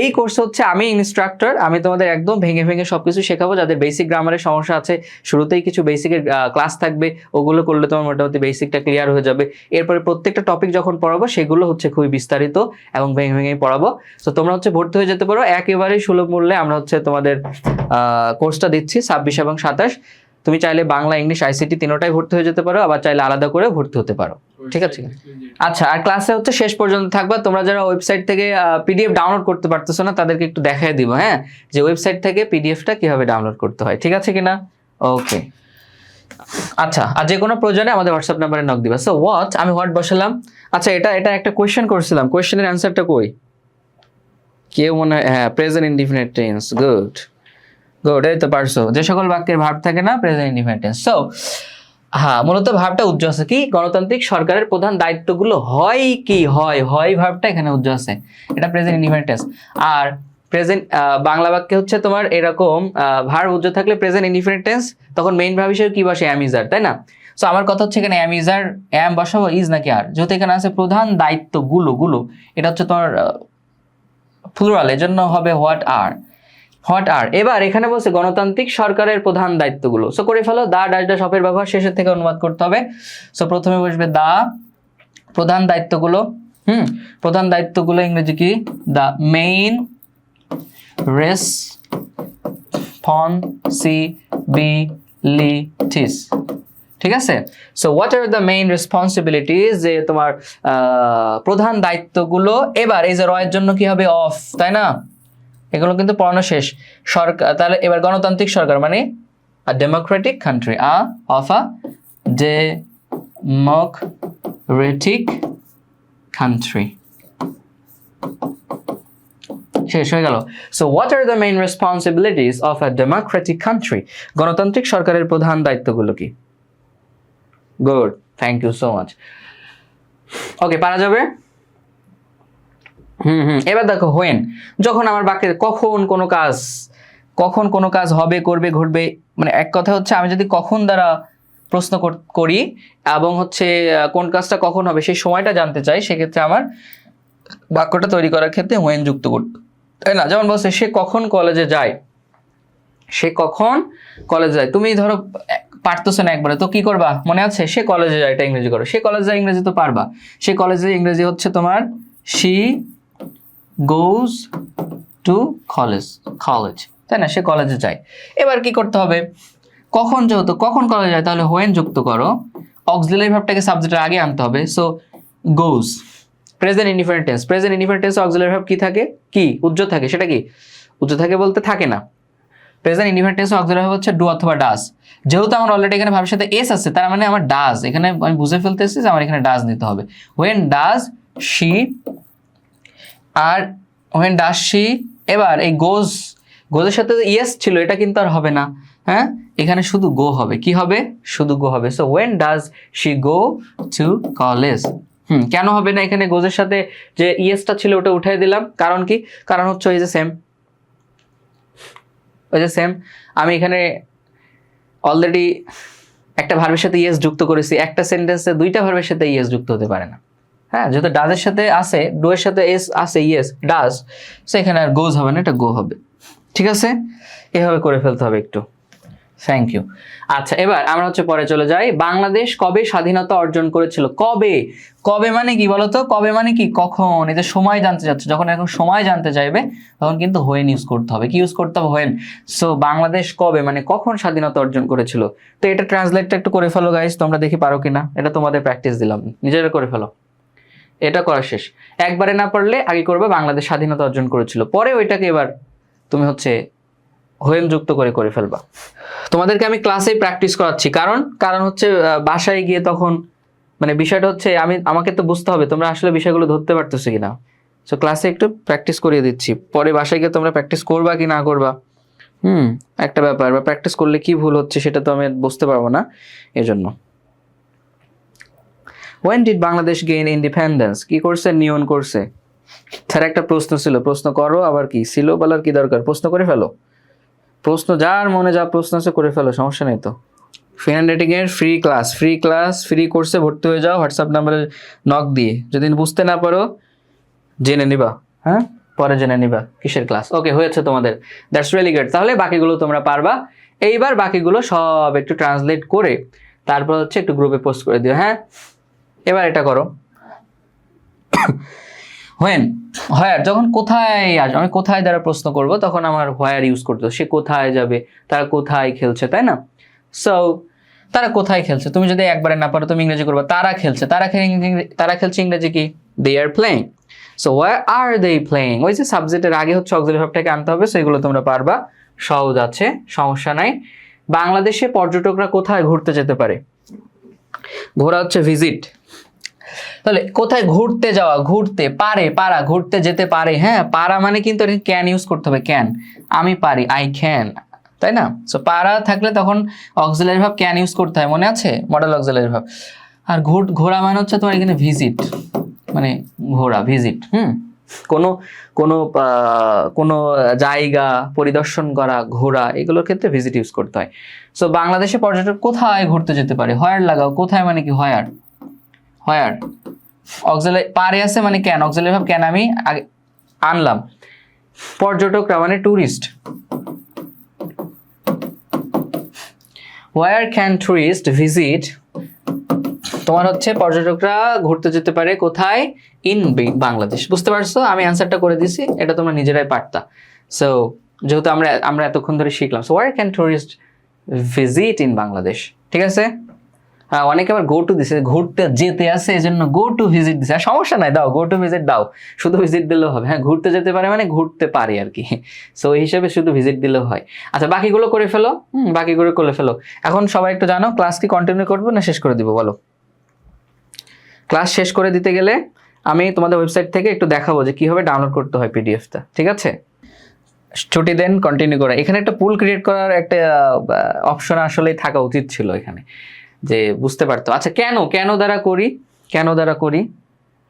এই কোর্স হচ্ছে আমি ইনস্ট্রাক্টর, আমি তোমাদের একদম ভেঙে ভেঙে সবকিছু শেখাবো। যাদের বেসিক গ্রামারের সমস্যা আছে, শুরুতেই কিছু বেসিকের ক্লাস থাকবে, ওগুলো করলে তোমার মোটামুটি বেসিকটা ক্লিয়ার হয়ে যাবে। এরপরে প্রত্যেকটা টপিক যখন পড়াবো সেগুলো হচ্ছে খুবই বিস্তারিত এবং ভেঙে ভেঙে পড়াবো। তো তোমরা হচ্ছে ভর্তি হয়ে যেতে পারো একেবারেই সুলভ মূল্যে। আমরা হচ্ছে তোমাদের কোর্সটা দিচ্ছি 26 এবং 27। তুমি চাইলে বাংলা ইংলিশ আইসিটি তিনোটাই ভর্তি হয়ে যেতে পারো, আবার চাইলে আলাদা করে ভর্তি হতে পারো। ঠিক আছে? আচ্ছা, আর ক্লাসে হচ্ছে শেষ পর্যন্ত থাকবা। তোমরা যারা ওয়েবসাইট থেকে পিডিএফ ডাউনলোড করতে পারতেছো না, তাদেরকে একটু দেখাই দিব, হ্যাঁ, যে ওয়েবসাইট থেকে পিডিএফটা কিভাবে ডাউনলোড করতে হয়। ঠিক আছে কিনা? ওকে। আচ্ছা, আর যে কোনো প্রয়োজনে আমাদের হোয়াটসঅ্যাপ নাম্বারে নক দিবা। সো হোয়াট, আমি হোয়াট বসালাম। আচ্ছা, এটা একটা কোয়েশ্চেন করছিলাম, কোয়েশ্চেনের অ্যান্সারটা কই? কেউ মনে হয়, হ্যাঁ, present indefinite tense. Good good, এই তো পারছো। যে সকল বাক্যের ভার্ব থাকে না, প্রেজেন্ট ইনডিফিনিট টেন্স। সো হ্যাঁ, মূলত ভার্বটা উজ্জ্ব আছে কি? গণতান্ত্রিক সরকারের প্রধান দায়িত্বগুলো হয় কি? হয় ভার্বটা এখানে উজ্জ্ব আছে, এটা প্রেজেন্ট ইনডিফিনিট টেন্স। আর প্রেজেন্ট বাংলা বাক্যে হচ্ছে তোমার এরকম ভার্ব উজ্জ্ব থাকলে প্রেজেন্ট ইনডিফিনিট টেন্স, তখন মেইন ভার্ব হিসেবে কি বসে? অ্যাম ইজ আর, তাই না? সো আমার কথা হচ্ছে এখানে অ্যাম ইজ আর, অ্যাম বসাবো, ইজ নাকি আর? যেহেতু এখানে আছে প্রধান দায়িত্বগুলো, এটা হচ্ছে তোমার প্লুরাল, এজন্য হবে হোয়াট আর। এবার এখানে বলছে গণতান্ত্রিক সরকারের প্রধান দায়িত্বগুলো। সো করে ফেলো, দা ড্যাশ ড্যাশ অফের ব্যবহার শেষের থেকে অনুবাদ করতে হবে। সো প্রথমে বসবে দা, প্রধান দায়িত্বগুলো। প্রধান দায়িত্বগুলো ইংরেজি কি? The main responsibilities. ঠিক আছে? So what are the main responsibilities, যে তোমার প্রধান দায়িত্বগুলো। এবার এই যে রয়ের জন্য কি হবে? অফ, তাই না? এগুলো কিন্তু পড়ানো শেষ। সরকার, তাহলে এবার গণতান্ত্রিক সরকার মানে a democratic country, of a democratic country. শেষ হয়ে গেল। So what are the main responsibilities of a democratic country? গণতান্ত্রিক সরকারের প্রধান দায়িত্বগুলো কি? Good, thank you so much. Okay, পারা যাবে। এবার দেখো হোয়েন, যখন আমার বাক্যে কখন কোনো কাজ হবে, করবে, ঘটবে, মানে এক কথা হচ্ছে আমি যদি কখন দ্বারা প্রশ্ন করি এবং হচ্ছে কোন কাজটা কখন হবে সেই সময়টা জানতে চাই, সেক্ষেত্রে আমার বাক্যটা তৈরি করার ক্ষেত্রে হোয়েন যুক্ত করতে, তাই না? যেমন বলছে সে কখন কলেজে যায়, সে কখন কলেজে যায়। তুমি ধরো পারতেছো না একবারে, তো কি করবা? মনে আছে সে কলেজে যায়, এটা ইংরেজি করো। সে কলেজে যায় ইংরেজি তো পারবা। সে কলেজে ইংরেজি হচ্ছে তোমার she goes to কলেজ, তাই না? সে কলেজে যায়। এবার কি করতে হবে? কখন, যেহেতু কখন কলেজে যায়, তাহলে হোয়েন যুক্ত করো, অক্সিলারি ভার্বটাকে সাবজেক্টের আগে আনতে হবে। So goes, present indifferent tense. Present indifferent tense auxiliary verb কি থাকে? কি উজ্জ্বল থাকে? সেটা কি উজ্জ্বল থাকে বলতে থাকে না। Present indifferent tense auxiliary verb হচ্ছে ডু অথবা ডাজ। যেহেতু আমার অলরেডি এখানে ভাবের সাথে এস আছে, তার মানে আমার ডাজ, এখানে আমি বুঝে ফেলতেছি যে আমার এখানে ডাজ নিতে হবে। হোয়েন ডাজ শি, আর হোয়েন ডাজ শি, এবার এই গোজের সাথে ইয়েস ছিল, এটা কিন্তু আর হবে না। হ্যাঁ, এখানে শুধু গো হবে। কি হবে? শুধু গো হবে। So when does she go to college. কেন হবে না? এখানে গোজের সাথে যে ইয়েসটা ছিল ওটা উঠাই দিলাম। কারণ কি? কারণ হচ্ছে ওই যে সেম আমি এখানে অলরেডি একটা ভার্বের সাথে ইয়েস যুক্ত করেছি। একটা সেন্টেন্সে দুইটা ভার্বের সাথে ইয়েস যুক্ত হতে পারে না। হ্যাঁ, যেহেতু ডাজের সাথে আছে, ডু এর সাথে এস আছে, ইয়েস ডাজ, সো এখানে আর গোজ হবে না, এটা গো হবে। ঠিক আছে, এভাবে করে ফেলতে হবে একটু। Thank you. আচ্ছা, এবার আমরা হচ্ছে পরে চলে যাই। বাংলাদেশ কবে স্বাধীনতা অর্জন করেছিল? কবে, কবে মানে কি বলতো? কবে মানে কি? কখন। এই যে সময় জানতে চাচ্ছে, যখন এখন সময় জানতে চাইবে তখন কিন্তু হোয়েন ইউজ করতে হবে। কি ইউজ করতে হবে? হোয়েন। সো বাংলাদেশ কবে মানে কখন স্বাধীনতা অর্জন করেছিল। তো এটা ট্রান্সলেটটা একটু করে ফেলো গাইস, তোমরা দেখি পারো কিনা। এটা তোমাদের প্র্যাকটিস দিলাম, নিজেরা করে ফেলো। এটা করা শেষ। একবারে না পারলে আগে করবে বাংলাদেশ স্বাধীনতা অর্জন করেছিল, পরে ওইটাকে এবার তুমি হচ্ছে হোয়েন যুক্ত করে ফেলবা। তোমাদেরকে আমি ক্লাসেই প্র্যাকটিস করাচ্ছি, কারণ হচ্ছে বাসায় গিয়ে তখন মানে বিষয়টা হচ্ছে আমাকে তো বুঝতে হবে তোমরা আসলে বিষয়গুলো ধরতে পারতেছো কিনা। সো ক্লাসে একটু প্র্যাকটিস করিয়ে দিচ্ছি, পরে বাসায় গিয়ে তোমরা প্র্যাকটিস করবা কি না করবা একটা ব্যাপার, বা প্র্যাকটিস করলে কি ভুল হচ্ছে সেটা তো আমি বুঝতে পারবো না, এজন্য। When did Bangladesh gain independence? কি করছে? নিয়ন করছে। তার একটা প্রশ্ন ছিল, প্রশ্ন করো, আবার কি ছিল বলার কি দরকার? প্রশ্ন করে ফেলো, প্রশ্ন যার মনে যা প্রশ্ন আছে করে ফেলো, সমস্যা নেই তো। ফ্রি হ্যান্ড রাইটিং এর ফ্রি কোর্সে ভর্তি হয়ে যাও হোয়াটসঅ্যাপ নাম্বারে নক দিয়ে। যদি বুঝতে না পারো জেনে নিবা, হ্যাঁ পরে জেনে নিবা কিসের ক্লাস। ওকে, হয়েছে তোমাদের, দ্যাটস রিয়েলি গুড। তাহলে বাকিগুলো তোমরা পারবা। এইবার বাকিগুলো সব একটু ট্রান্সলেট করে তারপর হচ্ছে একটু গ্রুপে পোস্ট করে দিও। হ্যাঁ, এবার এটা করো। হোয়ার, যখন কোথায় আসবে, আমি কোথায় দ্বারা প্রশ্ন করব, তখন আমার হোয়ার ইউজ করতে হবে। সে কোথায় যাবে, তারা কোথায় খেলছে, তাই না? সো তারা কোথায় খেলছে, তুমি যদি একবারে না পারো তুমি ইংরেজি করবা তারা খেলছে। তারা খেলছে ইংরেজি কি? They are playing. So where are they playing, ওই যে সাবজেক্টের আগে হচ্ছে অক্সিলারি ভার্বটাকে আনতে হবে। সেগুলো তোমরা পারবা, সহজ আছে, সমস্যা নাই। বাংলাদেশে পর্যটকরা কোথায় ঘুরতে যেতে পারে? ঘোরা হচ্ছে ভিজিট। তাহলে কোথায় ঘুরতে যাওয়া? ঘুরতে পারে, পারা, ঘুরতে যেতে পারে। হ্যাঁ, পারা মানে কিন্তু ক্যান ইউজ করতে হবে। ক্যান, আমি পারি, আই ক্যান, তাই না? সো পারা থাকলে তখন অক্সিলারি ভার্ব ক্যান ইউজ করতে হয়, মনে আছে? Modal auxiliary verb. আর ঘোরা মানে হচ্ছে তোমার এখানে ভিজিট, মানে ঘোরা, ভিজিট। কোনো জায়গা পরিদর্শন করা, ঘোরা, এগুলোর ক্ষেত্রে ভিজিট ইউজ করতে হয়। সো বাংলাদেশে পর্যটক কোথায় ঘুরতে যেতে পারে? হোয়ার লাগাও। কোথায় মানে কি? হোয়ার। অক্সিলারি পারে আছে মানে ক্যান, অক্সিলারি ভার্ব ক্যান আমি আগে আনলাম। পর্যটকরা মানে tourist. Where can tourist visit? তোমার হচ্ছে পর্যটকরা ঘুরতে যেতে পারে কোথায়? ইন বাংলাদেশ। বুঝতে পারছো? আমি অ্যান্সারটা করে দিছি, এটা তোমরা নিজেরাই পারতা। সো যেহেতু আমরা এতক্ষণ ধরে শিখলাম, so where can tourist visit in Bangladesh. ঠিক আছে? হ্যাঁ, অনেকে আবার গো টু দিছে, ঘুরতে যেতে আছে এজন্য গো টু ভিজিট দিছে। সমস্যা নাই, দাও গো টু ভিজিট দাও, শুধু ভিজিট দিলেও হবে। হ্যাঁ, ঘুরতে যেতে পারে মানে ঘুরতে পারে আর কি। সো এই হিসাবে শুধু ভিজিট দিলেও হয়। আচ্ছা, বাকিগুলো করে ফেলো। বাকিগুলো করে ফেলো। এখন সবাই একটু জানো ক্লাস কি কন্টিনিউ করবো না শেষ করে দিব বলো? ক্লাস শেষ করে দিতে গেলে আমি তোমাদের ওয়েবসাইট থেকে একটু দেখাবো যে কিভাবে ডাউনলোড করতে হয় পিডিএফটা, ঠিক আছে? ছুটি দেন কন্টিনিউ করা, এখানে একটা পুল ক্রিয়েট করার একটা অপশন আসলেই থাকা উচিত ছিল এখানে, যে বুঝতে পারতো। আচ্ছা কেন দ্বারা করি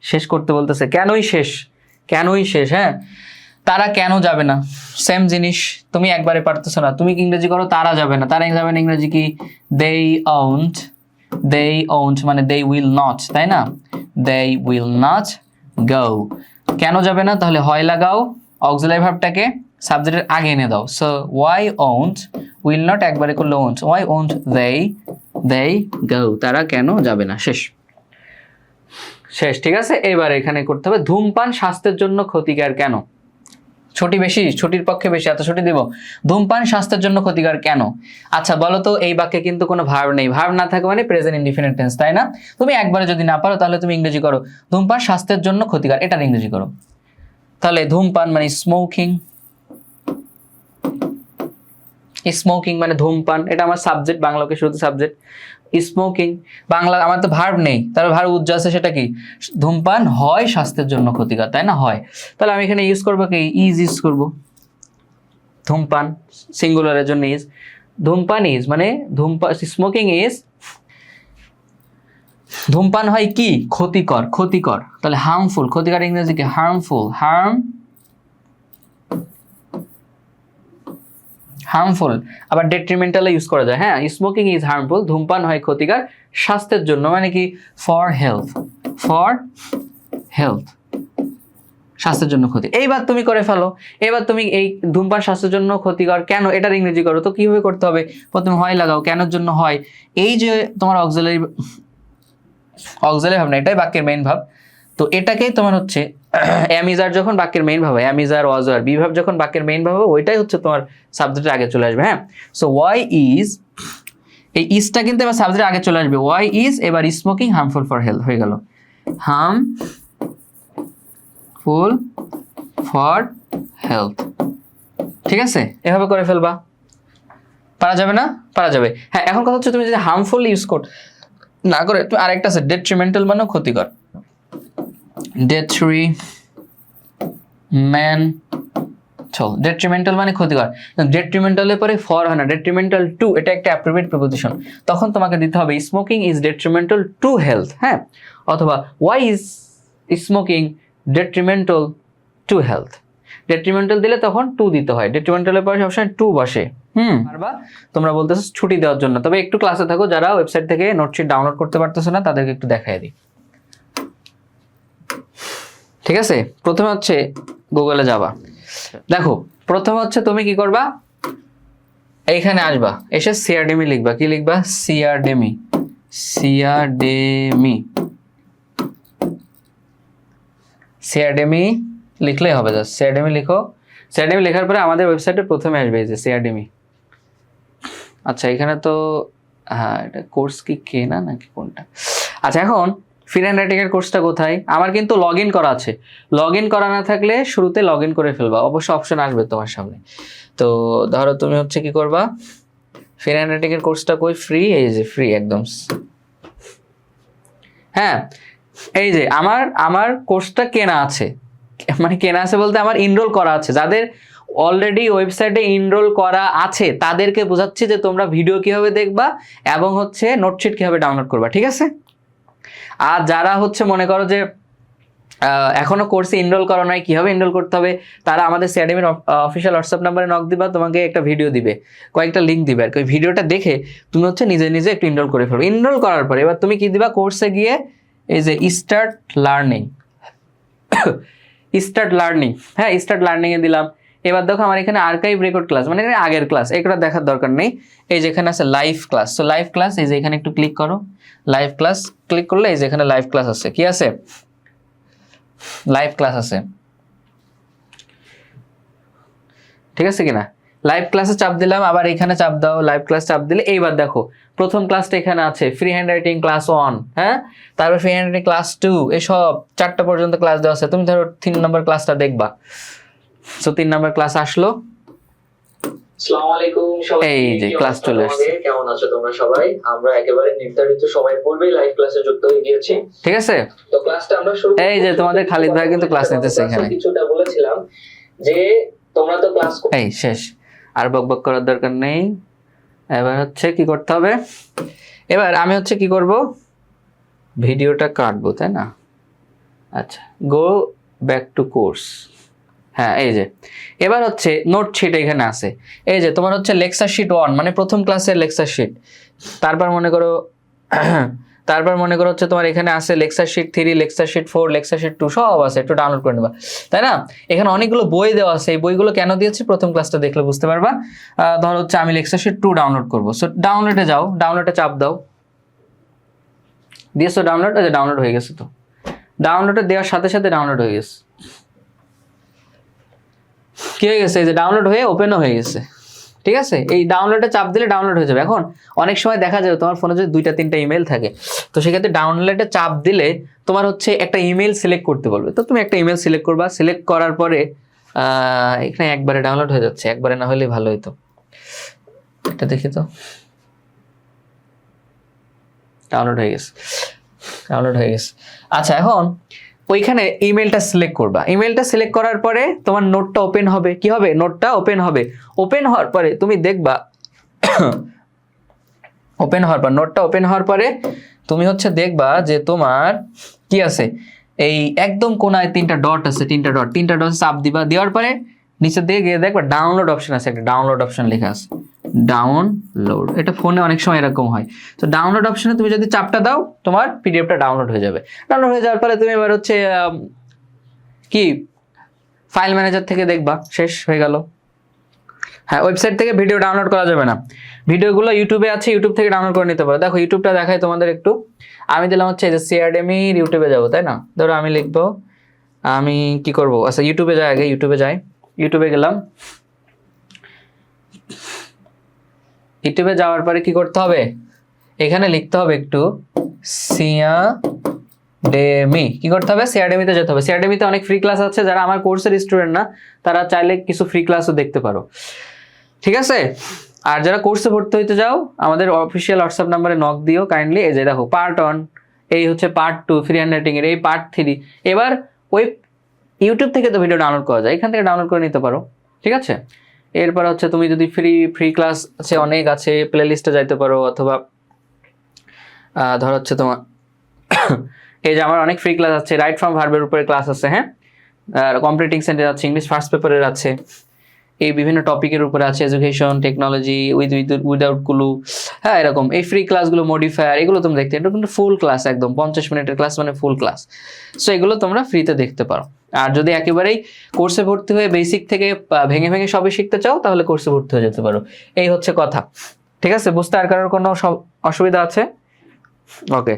শেষ করতে বলতেছে, কেনই শেষ, হ্যাঁ তারা কেন যাবে না, সেম জিনিস, তুমি একবারে পারতেছো না, তুমি ইংরেজি করো তারা যাবে না, ইংরেজি কি they won't মানে they will not, তাই না? they will not go, কেন যাবে না? তাহলে হয় লাগাও, অক্সিলারি ভার্বটাকে সাবজেক্টের আগে এনে দাও। So why won't, will not একবারে করলে won't, why won't they go, তারা কেন যাবে না, শেষ, ঠিক আছে? এবার এখানে করতে হবে ধূমপান স্বাস্থ্যের জন্য ক্ষতিকর কেন? ছুটির পক্ষে বেশি, এত ছুটি দিব, ধূমপান স্বাস্থ্যের জন্য ক্ষতিকর কেন? আচ্ছা বলো তো, এই বাক্যে কিন্তু কোনো ভার্ব নেই, ভার্ব না থাকে মানে প্রেজেন্ট ইনডিফিনিট টেন্স, তাই না? তুমি একবারে যদি না পারো তাহলে তুমি ইংরেজি করো ধূমপান স্বাস্থ্যের জন্য ক্ষতিকর, এটার ইংরেজি করো। তাহলে ধূমপান মানে স্মোকিং মানে ধূমপান, এটা আমার সাবজেক্ট, বাংলাকে শুধু সাবজেক্ট, স্মোকিং, বাংলা আমার তো ভার্ব নেই, তার ভার্ব উজ্জ্বল আছে, সেটা কি? ধূমপান হয় স্বাস্থ্যের জন্য ক্ষতিকর, তাই না? হয়, তাহলে আমি এখানে ইউজ করবো কি? ইজ ইউজ করবো, ধূমপান সিঙ্গুলারের জন্য ইজ, ধূমপান ইজ মানে স্মোকিং ইজ, ধূমপান হয় কি? ক্ষতিকর, তাহলে হার্মফুল, ক্ষতিকর ইংরেজি কি? হার্মফুল, আবার ডেট্রিমেন্টাল ইউজ করা যায়, হ্যাঁ স্মোকিং ইজ হার্মফুল, ধূমপান হয় ক্ষতিকর স্বাস্থ্যের জন্য, মানে কি? ফর হেলথ, স্বাস্থ্যের জন্য ক্ষতি। এইবার তুমি করে ফেলো, এবার তুমি এই ধূমপান স্বাস্থ্যের জন্য ক্ষতিকর কেন, এটার ইংরেজি করো। তো কিভাবে করতে হবে? প্রথমে হয় লাগাও, কেনর জন্য হয়, এই যে তোমার অক্সিলারি ভাব না, এটাই বাক্যের মেইন ভাব, তো এটাকেই তোমার হচ্ছে অ্যামিজার যখন বাক্যের মেইন ভাব হয়, অ্যামিজার ওয়াজ আর বি ভাব যখন বাক্যের মেইন ভাব হবে, ওইটাই হচ্ছে তোমার সাবজেক্টের আগে চলে আসবে, হ্যাঁ। সো ওয়াই ইজ, এই ইজটা কিন্তু এবার সাবজেক্টের আগে চলে আসবে, ওয়াই ইজ, এবার স্মোকিং হার্মফুল ফর হেলথ হয়ে গেল, হার্মফুল ফর হেলথ, ঠিক আছে? এভাবে করে ফেলবা, পারা যাবে না? পারা যাবে, হ্যাঁ। এখন কথা হচ্ছে তুমি যদি হার্মফুল ইউজ কর না করে, তুমি আরেকটা আছে ডেট্রিমেন্টাল মানেও ক্ষতিকর, ডেট্রিমেন্টাল মানে ক্ষতিকর, ডেট্রিমেন্টালের পরে ফর হয় না, ডেট্রিমেন্টাল টু, এটা একটা অ্যাপ্রোপ্রিয়েট প্রিপোজিশন, তখন তোমাকে দিতে হবে smoking is detrimental to health, হ্যাঁ, অথবা why is smoking detrimental to health, detrimental দিলে তখন টু দিতে হয়, ডেট্রিমেন্টালের পরে সবসময় টু বসে, পারবা? তোমরা বলতেছো ছুটি দেওয়ার জন্য, তবে একটু ক্লাসে থাকো, যারা ওয়েবসাইট থেকে নোটশিট ডাউনলোড করতে পারতেছো না তাদেরকে একটু দেখাই দিই, ঠিক আছে? প্রথমে হচ্ছে গুগলে যাবা, দেখো প্রথমে হচ্ছে তুমি কি করবা, এইখানে আসবা, এসে সিআরডেমি লিখবা, কি লিখবা? সিআরডেমি লিখলেই হবে, জাস্ট সিআরডেমি লিখো, সিআরডেমি লেখার পরে আমাদের ওয়েবসাইটে প্রথমে আসবে এই যে সিআরডেমি। আচ্ছা এখানে তো হ্যাঁ, এটা কোর্স কি কে না নাকি কোনটা? আচ্ছা এখন ফ্রি হ্যান্ড রাইটিং এর কোর্সটা কোথায়? আমার কিন্তু লগ ইন করা আছে, লগ ইন করা না থাকলে শুরুতে লগ ইন করে ফেলবা, অবশ্য অপশন আসবে তোমার সামনে। তো ধরো তুমি হচ্ছে কি করবা, ফ্রি হ্যান্ড রাইটিং এর কোর্সটা কই? ফ্রি, এই যে ফ্রি একদম, হ্যাঁ এই যে আমার কোর্সটা কেনা আছে, মানে কেনা আছে বলতে আমার ইনরোল করা আছে, যাদের অলরেডি ওয়েবসাইটে ইনরোল করা আছে তাদেরকে বোঝাচ্ছি যে তোমরা ভিডিও কিভাবে দেখবা এবং হচ্ছে নোটশিট কিভাবে ডাউনলোড করবা, ঠিক আছে? আর যারা হচ্ছে মনে করো যে এখনো কোর্সে ইনরোল করা নয়, কিভাবে ইনরোল করতে হবে, তারা আমাদের সিআরডেমির অফিসিয়াল হোয়াটসঅ্যাপ নাম্বারে নক দিবা, তোমাকে একটা ভিডিও দিবে, কয়েকটা লিঙ্ক দিবে, আর ওই ভিডিওটা দেখে তুমি হচ্ছে নিজে নিজে একটু ইনরোল করে ফেলবে। ইনরোল করার পরে এবার তুমি কি দিবা, কোর্সে গিয়ে এই যে স্টার্ট লার্নিং, হ্যাঁ স্টার্ট লার্নিং এ দিলাম। এবার দেখো আমার এখানে আর্কাইভ রেকর্ড ক্লাস, মানে আগের ক্লাস, এগুলো দেখার দরকার নেই, এই যে এখানে আছে লাইভ ক্লাস, তো লাইভ ক্লাস, এই যে এখানে একটু ক্লিক করো, লাইভ ক্লাস ক্লিক করলে এই যে এখানে লাইভ ক্লাস আছে, কি আছে? লাইভ ক্লাস আছে, ঠিক আছে কিনা? লাইভ ক্লাসে চাপ দিলাম, আবার এখানে চাপ দাও, লাইভ ক্লাস চাপ দিলে এইবার দেখো প্রথম ক্লাসটা এখানে আছে, ফ্রি হ্যান্ড রাইটিং ক্লাস 1, হ্যাঁ, তারপর ফ্রি হ্যান্ড রাইটিং ক্লাস 2, এসব 4টা পর্যন্ত ক্লাস দেওয়া আছে। তুমি ধরো 3 নম্বর ক্লাসটা দেখবা, সো 3 নম্বর ক্লাস আসলো, আসসালামু আলাইকুম সবাই, এই যে ক্লাস চলে আসছে। কেমন আছো তোমরা সবাই? আমরা একেবারে নির্ধারিত সময়ের পূর্বেই লাইভ ক্লাসে যুক্ত হয়ে গিয়েছি, ঠিক আছে? তো ক্লাসটা আমরা শুরু এই যে তোমাদের খালিদ ভাই কিন্তু ক্লাস নিতেছে এখানে। কিছুটা বলেছিলাম যে তোমরা তো ক্লাস এই শেষ, আর বকবক করার দরকার নেই। এবার হচ্ছে কি করতে হবে, এবার আমি হচ্ছে কি করব, ভিডিওটা কাটবো তাই না? আচ্ছা, গো ব্যাক টু কোর্স। হ্যাঁ, এই যে এবার হচ্ছে নোট শিট এখানে আছে। এই যে তোমার হচ্ছে লেকচার শিট 1 মানে প্রথম ক্লাসের লেকচার শিট। তারপর মনে করো হচ্ছে তোমার এখানে আছে lecture sheet 3, lecture sheet 4, lecture sheet 2 সব আছে, একটু ডাউনলোড করে নেবা তাই না? এখানে অনেকগুলো বই দেওয়া আছে, এই বইগুলো কেন দিয়েছি প্রথম ক্লাসটা দেখলে বুঝতে পারবা। ধরো হচ্ছে আমি লেকচার শিট 2 ডাউনলোড করবো, সো ডাউনলোডে যাও, ডাউনলোডে চাপ দাও, দিয়েছো ডাউনলোড, এই যে ডাউনলোড হয়ে গেছে। তো ডাউনলোডে দেওয়ার সাথে সাথে ডাউনলোড হয়ে গেছে। কি হয়ে গেছে, এই যে ডাউনলোড হয়ে ওপেনও হয়ে গেছে। ঠিক আছে, এই ডাউনলোডে চাপ দিলে ডাউনলোড হয়ে যাবে। এখন অনেক সময় দেখা যায় তোমার ফোনে যদি 2-3টা ইমেল থাকে, তো সেক্ষেত্রে ডাউনলোডে চাপ দিলে তোমার হচ্ছে একটা ইমেল সিলেক্ট করতে বলবে। তো তুমি একটা ইমেল সিলেক্ট করবা, সিলেক্ট করার পরে এখানে একবারে ডাউনলোড হয়ে যাচ্ছে, একবারে না হলে ভালো হতো। এটা দেখি তো, ডাউনলোড হয়ে গেছে, ডাউনলোড হয়ে গেছে। আচ্ছা, এখন ওইখানে ইমেলটা সিলেক্ট করবা, ইমেলটা সিলেক্ট করার পরে তোমার নোটটা ওপেন হবে। কি হবে, নোটটা ওপেন হবে। ওপেন হওয়ার পরে তুমি দেখবা নোটটা ওপেন হওয়ার পরে তুমি হচ্ছে দেখবা যে তোমার কি আছে, এই একদম কোনায় 3টা ডট আছে, 3টা ডট চাপ দিবা, দেওয়ার পরে নিচের দিকে গিয়ে দেখবা ডাউনলোড অপশন আছে, একটা ডাউনলোড অপশন লেখা আছে, ডাউনলোড। এটা ফোনে অনেক সময় এরকম হয়। তো ডাউনলোড অপশনে তুমি যদি চাপটা দাও, তোমার পিডিএফটা ডাউনলোড হয়ে যাবে। ডাউনলোড হয়ে যাওয়ার পরে তুমি এবার হচ্ছে কি ফাইল ম্যানেজার থেকে দেখবা, শেষ হয়ে গেল। হ্যাঁ, ওয়েবসাইট থেকে ভিডিও ডাউনলোড করা যাবে না, ভিডিওগুলো ইউটিউবে আছে, ইউটিউব থেকে ডাউনলোড করে নিতে পারো। দেখো ইউটিউবটা দেখাই তোমাদের একটু। আমি দিলাম হচ্ছে এই যে সিআরডেমি ইউটিউবে যাবো তাই না? ধরো আমি লিখবো, আমি কি করব, আচ্ছা ইউটিউবে যাই, আগে ইউটিউবে যাই। ইউটিউবে গেলাম, ইউটিউবে যাওয়ার পরে কি করতে হবে, এখানে লিখতে হবে একটু সিআরডেমি। কি করতে হবে, সিআরডেমিতে যেতে হবে। সিআরডেমিতে অনেক ফ্রি ক্লাস আছে, যারা আমার কোর্সের স্টুডেন্ট না তারা চাইলে কিছু ফ্রি ক্লাসও দেখতে পারো। ঠিক আছে, আর যারা কোর্সে ভর্তি হইতে যাও আমাদের অফিসিয়াল হোয়াটসঅ্যাপ নাম্বারে নক দিও কাইন্ডলি। এই যে দেখো পার্ট 1, এই হচ্ছে পার্ট 2 ফ্রি হ্যান্ড রাইটিং এর, এই পার্ট 3। এবার ওই ইউটিউব থেকে তো ভিডিও ডাউনলোড করা যায়, এখান থেকে ডাউনলোড করে নিতে পারো। ঠিক আছে, এরপর হচ্ছে তুমি যদি ফ্রি ক্লাস আছে অনেক আছে, প্লে লিস্টে যাইতে পারো, অথবা ধর হচ্ছে তোমার এই যে আমার অনেক ফ্রি ক্লাস আছে, রাইট ফ্রম ভার্বের উপরে ক্লাস আছে, হ্যাঁ, কমপ্লিটিং সেন্টেন্স আছে, ইংলিশ ফার্স্ট পেপারের আছে, এই বিভিন্ন টপিকের উপরে আছে, এডুকেশন, টেকনোলজি, উইদাউট ক্লু, হ্যাঁ এরকম এই ফ্রি ক্লাসগুলো, মডিফায়ার, এগুলো তুমি দেখতে, এটা কিন্তু ফুল ক্লাস, একদম 50 মিনিটের ক্লাস মানে ফুল ক্লাস। সো এগুলো তোমরা ফ্রিতে দেখতে পারো। আর যদি একেবারেই কোর্সে ভর্তি হয়ে বেসিক থেকে ভেঙে ভেঙে সবই শিখতে চাও, তাহলে কোর্সে ভর্তি হয়ে যেতে পারো। এই হচ্ছে কথা। ঠিক আছে, বুঝতে আর কারোর কোনো অসুবিধা আছে? ওকে,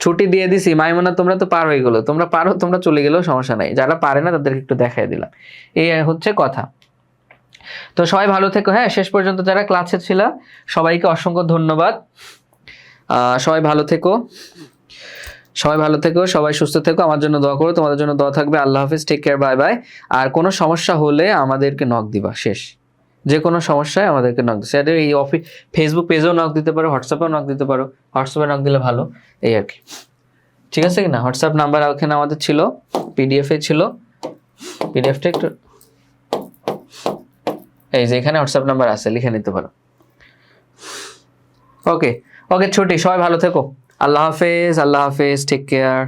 ছুটি দিয়ে দিছি মাইমুনা, তোমরা তো পারো, এগুলো তোমরা পারো, তোমরা চলে গেলেও সমস্যা নাই, যারা পারে না তাদেরকে একটু দেখাই দিলাম। এই হচ্ছে কথা। তো সবাই ভালো থেকো। হ্যাঁ, শেষ পর্যন্ত যারা ক্লাসে ছিল সবাইকে অসংখ্য ধন্যবাদ। সবাই ভালো থেকো, সবাই সুস্থ থেকো, আমার জন্য দোয়া করো, তোমাদের জন্য দোয়া থাকবে। আল্লাহ হাফিজ, টেক কেয়ার, বাই বাই। আর কোনো সমস্যা হলে আমাদেরকে নক দিবা, শেষ। যে কোনো সমস্যায় আমাদেরকে নক দিচ্ছে, এই ফেসবুক পেজেও নক দিতে পারো, হোয়াটসঅ্যাপেও নক দিতে পারো, হোয়াটসঅ্যাপে নক দিলে ভালো, এই আর কি। ঠিক আছে কিনা? হোয়াটসঅ্যাপ নাম্বার ওখানে আমাদের ছিল, পিডিএফে ছিল, পিডিএফটা একটু এই যে এখানে হোয়াটসঅ্যাপ নাম্বার আছে, লিখে নিতে পারো। ওকে, ছুটি, সবাই ভালো থেকো। আল্লাহ হাফেজ, টেক কেয়ার।